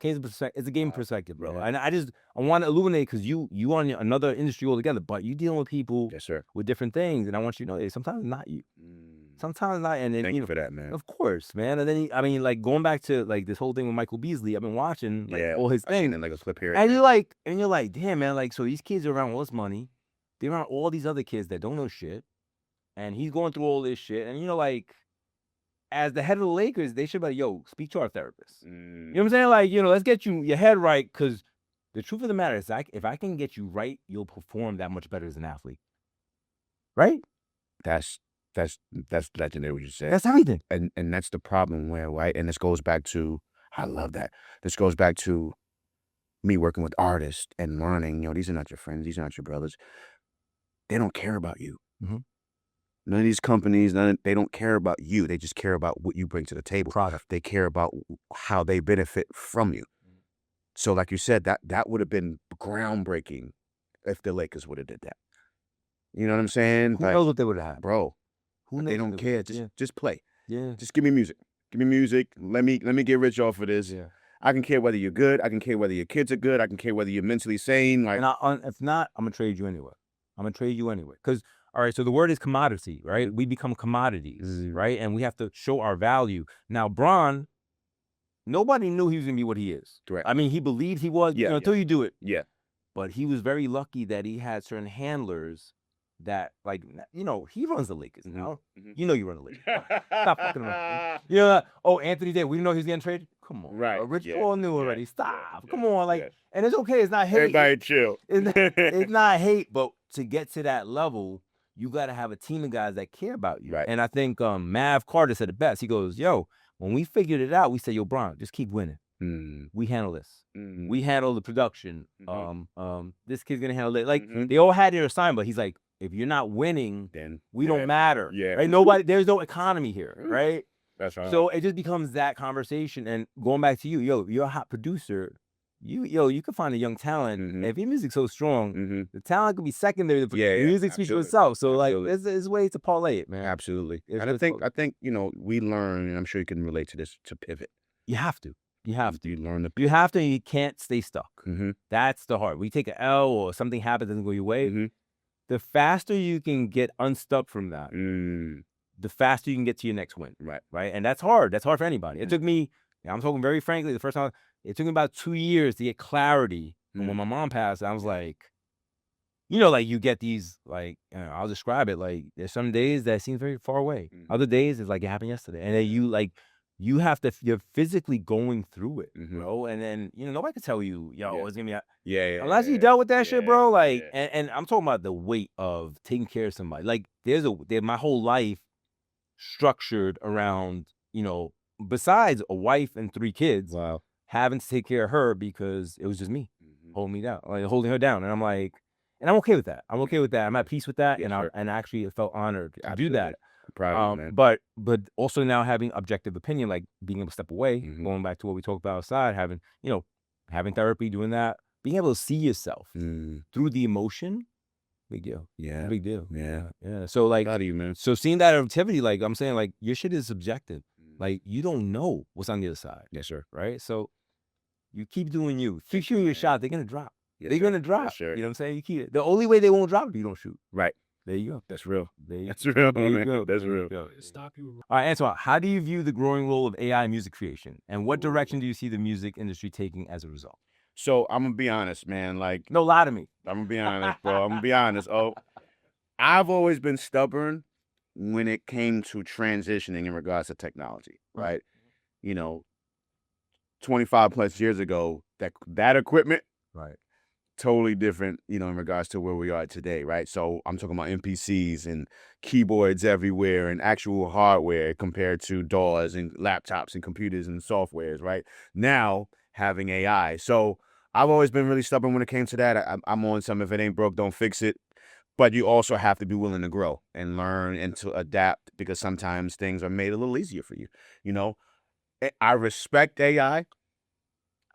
It's a game perspective, bro. And I want to illuminate, because you on another industry altogether, but you dealing with people with different things. And I want you to know, sometimes not you. Sometimes not. And then, thank you for that, man. Of course, man. And then, like, going back to like this whole thing with Michael Beasley, I've been watching all his things. And like a clip here. And you're like, damn, man. Like, so these kids are around all this money. They're around all these other kids that don't know shit. And he's going through all this shit. And, like, as the head of the Lakers, they should be like, yo, speak to our therapist. You know what I'm saying? Like, let's get your head right, because the truth of the matter is, if I can get you right, you'll perform that much better as an athlete. Right? That's legendary what you said. That's everything. And that's the problem where, right? And this goes back to, I love that. This goes back to me working with artists and learning, these are not your friends. These are not your brothers. They don't care about you. None of these companies, they don't care about you. They just care about what you bring to the table. Product. They care about how they benefit from you. So like you said, that would have been groundbreaking if the Lakers would have did that. You know what I'm saying? Who knows what they would have had? Bro, Who knows? they don't care. Just play. Yeah. Just give me music. Give me music. Let me get rich off of this. Yeah. I can care whether you're good. I can care whether your kids are good. I can care whether you're mentally sane. Like, and if not, I'm gonna trade you anyway. Because, all right, so the word is commodity, right? We become commodities, right? And we have to show our value. Now, Bron, nobody knew he was gonna be what he is. Correct. I mean, he believed he was, until you do it. Yeah. But he was very lucky that he had certain handlers that, like, he runs the Lakers now. You run the Lakers. Stop fucking around. Anthony Davis, we didn't know he was getting traded? Come on. Right. Rich Paul knew already. Stop. Come on. Like, and it's okay. It's not hate. Everybody chill. It's not hate, but to get to that level, you got to have a team of guys that care about you. Right. And I think Mav Carter said it best. He goes, yo, when we figured it out, we said, yo, Bron, just keep winning. We handle this. We handle the production. This kid's going to handle it. Like, they all had their assignment, but he's like, if you're not winning, then we don't matter. Yeah. Right? There's no economy here, right? That's right. So it just becomes that conversation. And going back to you, you're a hot producer. You can find a young talent. If your music's so strong, the talent could be secondary. The music speaks for itself. So like, there's ways to parlay it, man. Absolutely. And I think we learn, and I'm sure you can relate to this, to pivot. You have to. You have to. You learn the. You have to. You can't stay stuck. Mm-hmm. That's the hard. We take an L or something happens, doesn't go your way. Mm-hmm. The faster you can get unstuck from that, the faster you can get to your next win. Right. Right. And that's hard. That's hard for anybody. It took me, I'm talking very frankly, the first time, it took me about 2 years to get clarity. And when my mom passed, I was like, you know, like you get these, like, I'll describe it. Like there's some days that seem very far away. Other days it's like it happened yesterday. And then you have to, you're physically going through it, bro. And then, you know, nobody can tell you, yo, it's gonna be, unless you dealt with that shit, bro. Like, and I'm talking about the weight of taking care of somebody. Like there's my whole life structured around, you know, besides a wife and 3 kids, having to take care of her because it was just me holding me down, like holding her down. And I'm like, and I'm okay with that. I'm okay with that. I'm at peace with that. And I actually felt honored to do that. I'm proud of you, man. But also now having objective opinion, like being able to step away, going back to what we talked about outside, having, you know, having therapy, doing that, being able to see yourself through the emotion, big deal. Yeah. Big deal. Yeah. Yeah. So like, Proud of you, man. so seeing that objectivity, like I'm saying, like your shit is subjective. Like you don't know what's on the other side. Yes, sir. Right. So you keep doing you. Keep shooting your shot. They're gonna drop. Yes, they're gonna drop. Yes, sure. You know what I'm saying? You keep it. The only way they won't drop if you don't shoot. Right. There you go. That's real. That's real, there you man. go. That's There you real. go. All right, Antoine, how do you view the growing role of AI in music creation? And what direction do you see the music industry taking as a result? So I'm gonna be honest, man. Like, No, lie to me. I'm gonna be honest, bro. I'm gonna be honest. Oh, I've always been stubborn when it came to transitioning in regards to technology, right? You know, 25 plus years ago, that equipment, right, totally different, you know, in regards to where we are today, right? So I'm talking about MPCs and keyboards everywhere and actual hardware compared to DAWs and laptops and computers and softwares, right? Now having AI. So I've always been really stubborn when it came to that. I'm on some, if it ain't broke, don't fix it. But you also have to be willing to grow and learn and to adapt, because sometimes things are made a little easier for you. You know, I respect AI.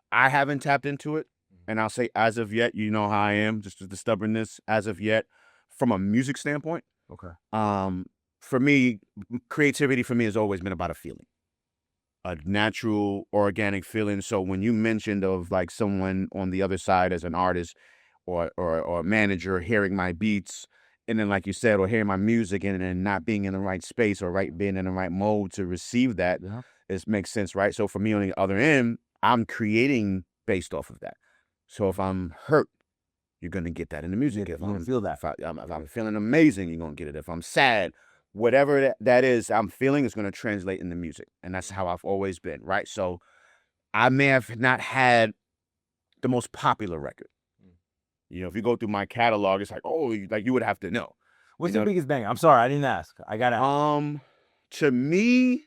I haven't tapped into it. And I'll say, as of yet, you know how I am, just with the stubbornness, as of yet, from a music standpoint. Okay. For me, creativity for me has always been about a feeling, a natural, organic feeling. So when you mentioned of like someone on the other side as an artist or a manager hearing my beats, and then like you said, or hearing my music and then not being in the right space or being in the right mode to receive that, it makes sense, right? So for me on the other end, I'm creating based off of that. So if I'm hurt, you're going to get that in the music. If I'm feel that. If I'm feeling amazing, you're going to get it. If I'm sad, whatever that is I'm feeling is going to translate in the music. And that's how I've always been, right? So I may have not had the most popular record. You know, if you go through my catalog, it's like, oh, like you would have to know. What's your biggest banger? I'm sorry, I didn't ask. I got to to me,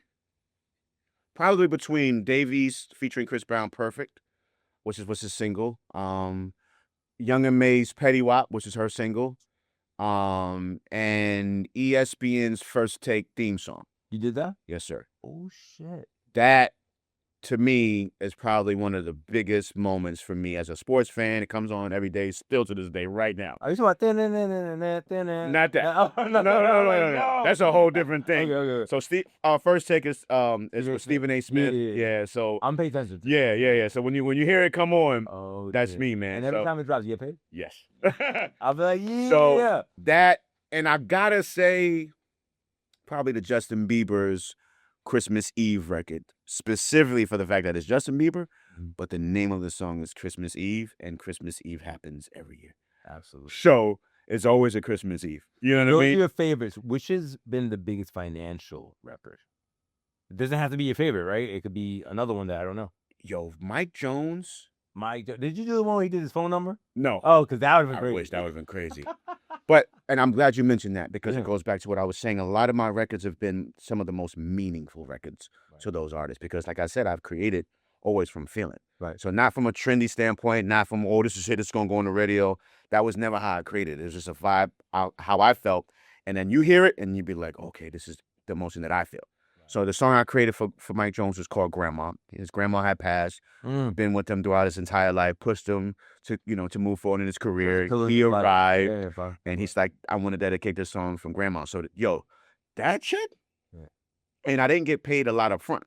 probably between Davies featuring Chris Brown, Perfect, which was his single. Young and May's Petty Wop, which is her single. And ESPN's First Take theme song. You did that? Yes, sir. Oh, shit. That, to me, is probably one of the biggest moments for me as a sports fan. It comes on every day, still to this day, right now. Are you talking about Not that. No. That's a whole different thing. Okay. So First Take is with Stephen A. Smith. Yeah. So I'm paying attention. Yeah. So when you hear it come on, that's me, man. And every time it drops, you get paid? Yes. I'll be like, yeah. So that, and I gotta say, probably the Justin Bieber's Christmas Eve record, specifically for the fact that it's Justin Bieber, but the name of the song is Christmas Eve, and Christmas Eve happens every year. Absolutely. So it's always a Christmas Eve. You know what I mean? Those are your favorites. Which has been the biggest financial record? It doesn't have to be your favorite, right? It could be another one that I don't know. Yo, Mike Jones. Did you do the one where he did his phone number? No. Oh, because that would have been crazy. I wish that would have been crazy. And I'm glad you mentioned that, because it goes back to what I was saying. A lot of my records have been some of the most meaningful records to those artists, because like I said, I've created always from feeling. Right. So not from a trendy standpoint, not from, oh, this is shit that's going to go on the radio. That was never how I created it. It was just a vibe, how I felt. And then you hear it and you'd be like, okay, this is the emotion that I feel. So the song I created for Mike Jones was called Grandma. His grandma had passed, been with him throughout his entire life, pushed him to move forward in his career. He arrived, and he's like, I want to dedicate this song from Grandma. So, that shit, and I didn't get paid a lot up front.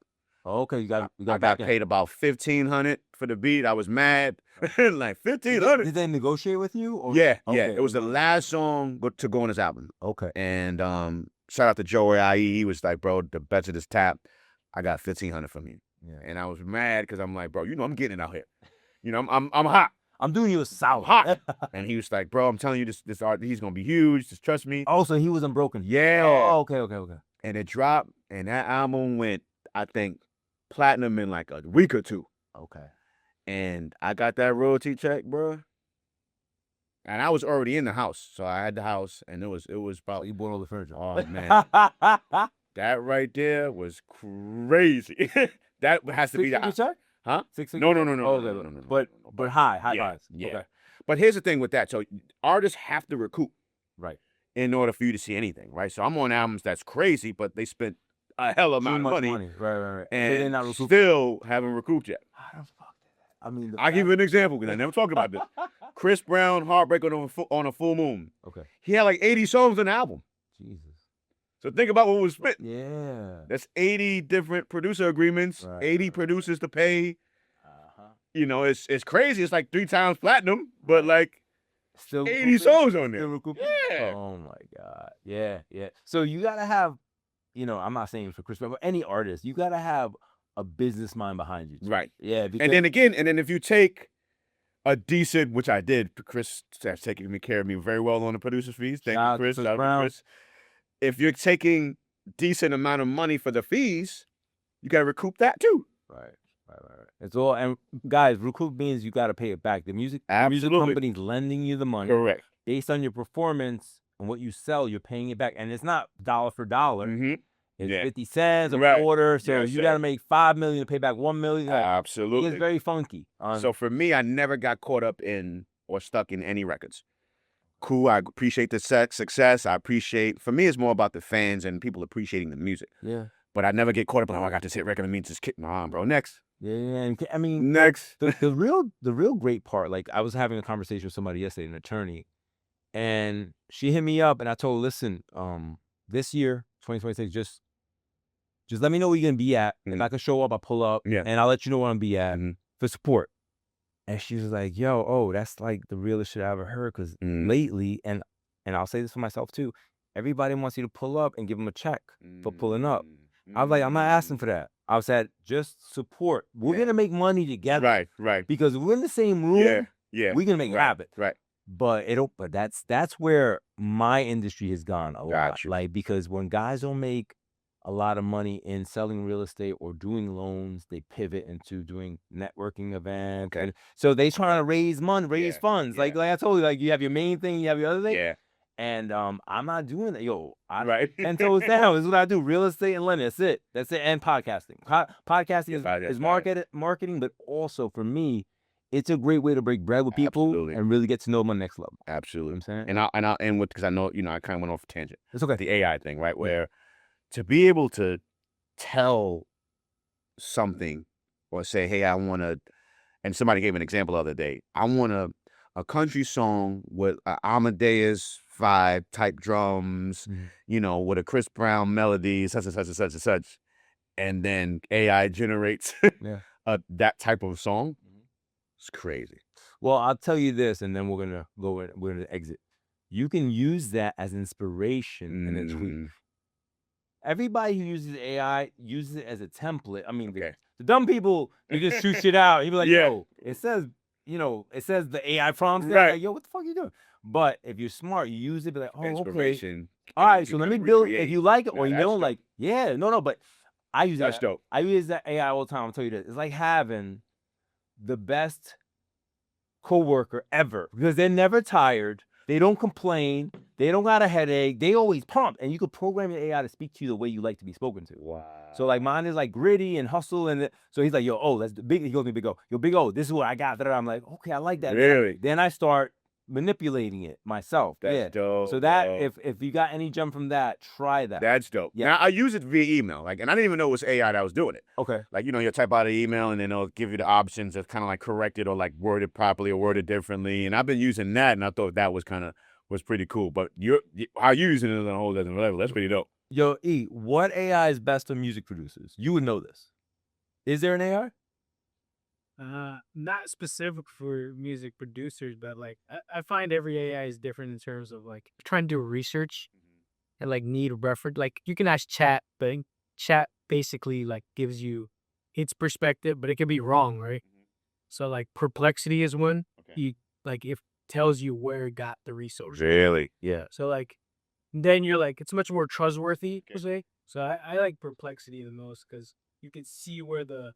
Okay, you I got got back in. paid about $1,500 for the beat. I was mad, like $1,500. Did they negotiate with you? Or? Yeah. Okay. It was the last song to go on his album. Okay. And shout out to Joey IE. He was like, bro, the best of this tap. I got $1,500 from you. Yeah. And I was mad because I'm like, bro, I'm getting it out here. I'm hot. I'm doing you a solid. Hot. And he was like, bro, I'm telling you, this art, he's gonna be huge. Just trust me. Oh, so he was Unbroken. Yeah. Oh, okay. And it dropped, and that album went, I think, platinum in like a week or two. Okay. And I got that royalty check, bro. And I was already in the house, so I had the house, and it was probably. You bought all the furniture. Oh man, that right there was crazy. That has to be the check? Huh? 6 No. No. But high price. Yeah. Okay. But here's the thing with that. So artists have to recoup, right, in order for you to see anything, right? So I'm on albums that's crazy, but they spent a hell of amount of money. Right. And they're not recouped. still haven't recouped yet. How the fuck did that? I mean, I'll give you an example because I never talked about this. Chris Brown, Heartbreak on a Full Moon. Okay. He had like 80 songs on the album. Jesus. So think about what was spent. Yeah. That's 80 different producer agreements, 80 producers to pay. It's crazy. It's like 3 times platinum, but like still 80 songs on there. Yeah. Oh my God. Yeah. So you gotta have, I'm not saying for Chris Brown, but any artist, you gotta have a business mind behind you. Right. Yeah. And then if you take a decent, which I did, Chris has taken care of me very well on the producer's fees. Thank you, Chris. Shout out to Chris. If you're taking decent amount of money for the fees, you gotta recoup that too. Right. It's all, and guys, recoup means you gotta pay it back. The music company's lending you the money. Correct. Based on your performance and what you sell, you're paying it back, and it's not dollar for dollar. Mm-hmm. It's 50 cents a quarter, so you got to make $5 million to pay back $1 million. Absolutely. It's very funky. So for me, I never got caught up in or stuck in any records. Cool, I appreciate the success. For me, it's more about the fans and people appreciating the music. Yeah. But I never get caught up in, I got this hit record, it means just kick on, bro. Next. Yeah, and I mean, next. The real great part, like I was having a conversation with somebody yesterday, an attorney, and she hit me up and I told her, listen, this year, 2026, just let me know where you're going to be at. If I can show up, I'll pull up. Yeah. And I'll let you know where I'm going to be at for support. And she was like, yo, that's like the realest shit I ever heard. Because lately, and I'll say this for myself too, everybody wants you to pull up and give them a check for pulling up. I was like, I'm not asking for that. I said, just support. We're going to make money together. Right. Because we're in the same room. Yeah. We're going to make it happen. Right. But that's where my industry has gone a lot. Gotcha. Like, because when guys don't make a lot of money in selling real estate or doing loans, they pivot into doing networking events. Okay. And so they trying to raise money, funds. Yeah. Like I told you, like you have your main thing, you have your other thing. Yeah. And I'm not doing that. Right. 10 toes down. This is what I do. Real estate and lending. That's it. And podcasting. Podcasting is marketing, but also for me, it's a great way to break bread with people and really get to know them on the next level. Absolutely. You know what I'm saying? And I'll end with, because I know, I kind of went off a tangent. It's okay. The AI thing, right? Where to be able to tell something or say, hey, I want to, and somebody gave an example the other day, I want a country song with an Amadeus 5 type drums, with a Chris Brown melody, such and such and such and such. And then AI generates that type of song. It's crazy. Well, I'll tell you this, and then we're gonna exit. You can use that as inspiration and then tweak. Everybody who uses AI uses it as a template. I mean, the dumb people, you just shoot shit out. You be like, yo, it says the AI prompts there. Right. Like, yo, what the fuck you doing? But if you're smart, you use it, be like, oh, inspiration. Okay. All right, so let me build. If you like it or you don't like, but I use that's that. Dope. I use that AI all the time. I'll tell you this. It's like having the best coworker ever, because they're never tired. They don't complain. They don't got a headache. They always pumped. And you could program your AI to speak to you the way you like to be spoken to. Wow. So like mine is like gritty and hustle. And so he's like, yo, that's the big. He goes to me, Big O. Yo, Big O, this is what I got. I'm like, okay, I like that. Really? Then I start manipulating it myself. That's dope. So that if you got any gem from that, try that. That's dope. Yeah. Now I use it via email, and I didn't even know it was AI that was doing it. Okay. Like, you type out an email and then it'll give you the options of kind of like correct it or like worded properly or worded differently. And I've been using that, and I thought that was pretty cool. But how you using it on a whole different level. That's pretty dope. Yo, E, what AI is best for music producers? You would know this. Is there an AI? Not specific for music producers, but like I find every AI is different in terms of like trying to do research and like need a reference. Like you can ask chat, but chat basically like gives you its perspective, but it can be wrong, right? So like perplexity is one. You like it tells you where it got the resource. Really? Yeah. So like then you're like it's much more trustworthy per se. So I like perplexity the most because you can see where the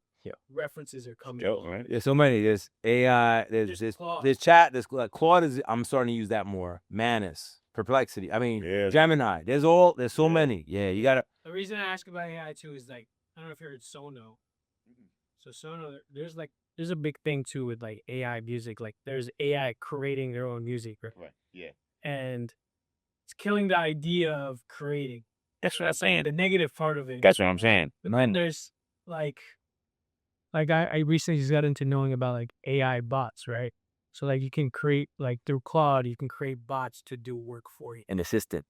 references are coming from. Right? There's so many. There's AI. There's Claude. there's chat. There's like Claude is. I'm starting to use that more. Manus, Perplexity. I mean, Yeah. Gemini. There's so many. Yeah, you gotta. The reason I ask about AI too is like I don't know if you heard Sono. So Sono, there's a big thing too with like AI music. Like there's AI creating their own music, right? Right. Yeah. And it's killing the idea of creating. That's what I'm saying. The negative part of it. That's what I'm saying. But then there's like I recently just got into knowing about like AI bots, right? So like you can create like through Claude, you can create bots to do work for you. An assistant.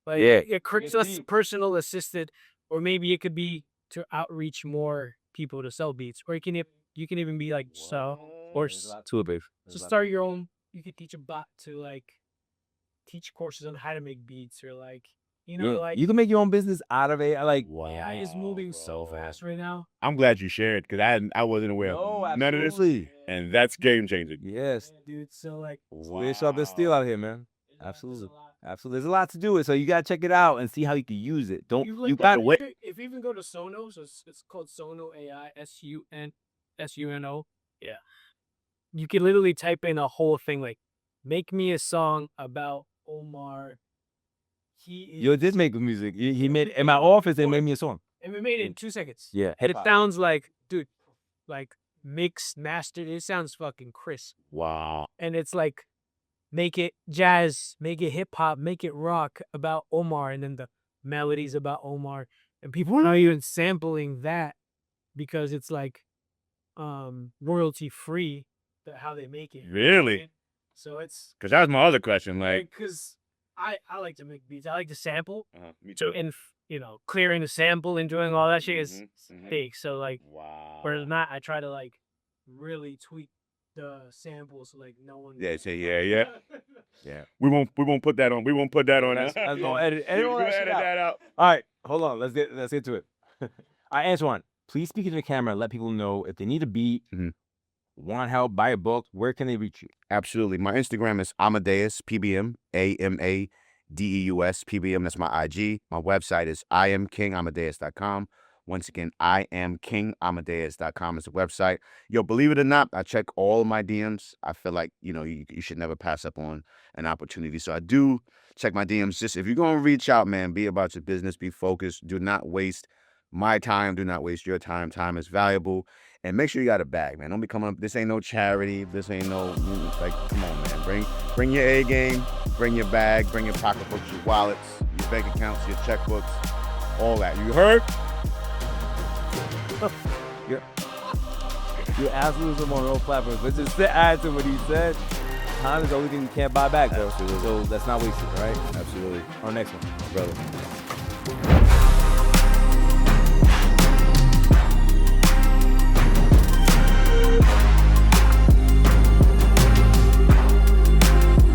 Like it creates a personal assistant, or maybe it could be to outreach more people to sell beats, or you can even be like To it, babe. so start your own. You could teach a bot to like teach courses on how to make beats, or like like You can make your own business out of AI. Like AI is moving so fast right now. I'm glad you shared because I wasn't aware of none of this, and that's game changing. Yes, Dude. So like we're sharp as steel out here, man. Absolutely. Absolutely. There's a lot to do it, so you gotta check it out and see how you can use it. Don't you got to wait? If you even go to Sono, so it's called Sono AI, SUNO. Yeah, you can literally type in a whole thing like, make me a song about Omar. Yo, did make music. He made in my office. They made me a song. And we made it in 2 seconds. Yeah, And it sounds like, dude, like mixed, mastered. It sounds fucking crisp. Wow. And it's like, make it jazz, make it hip hop, make it rock about Omar, and then the melodies about Omar. And people are not even sampling that because it's like royalty free how they make it. Really? So it's because that was my other question. Like, because I like to make beats. I like to sample. Me too. So and clearing the sample and doing all that shit is big. So like, wow. whereas not, I try to like really tweak the samples so like no one. Yeah. We won't put that on. We won't put that on. That's gonna edit all We'll that shit edit out. that out. All right, hold on. Let's get to it. All right, Antoine, please speak into the camera and let people know if they need a beat, want help, buy a book, where can they reach you? Absolutely. My Instagram is Amadeus PBM, AMADEUS PBM. That's my IG. My website is IamKingAmadeus.com. Once again, IamKingAmadeus.com is the website. Yo, believe it or not, I check all of my DMs. I feel like, you should never pass up on an opportunity. So I do check my DMs. Just if you're going to reach out, man, be about your business, be focused. Do not waste my time. Do not waste your time. Time is valuable. And make sure you got a bag, man. Don't be coming up. This ain't no charity. This ain't no, like, come on, man. Bring your A game. Bring your bag. Bring your pocketbooks, your wallets, your bank accounts, your checkbooks, all that. You heard? You're absolutely on all platforms. But just to add to what he said, time is the only thing you can't buy back, bro. So let's not waste it, right? Absolutely. On the next one, brother.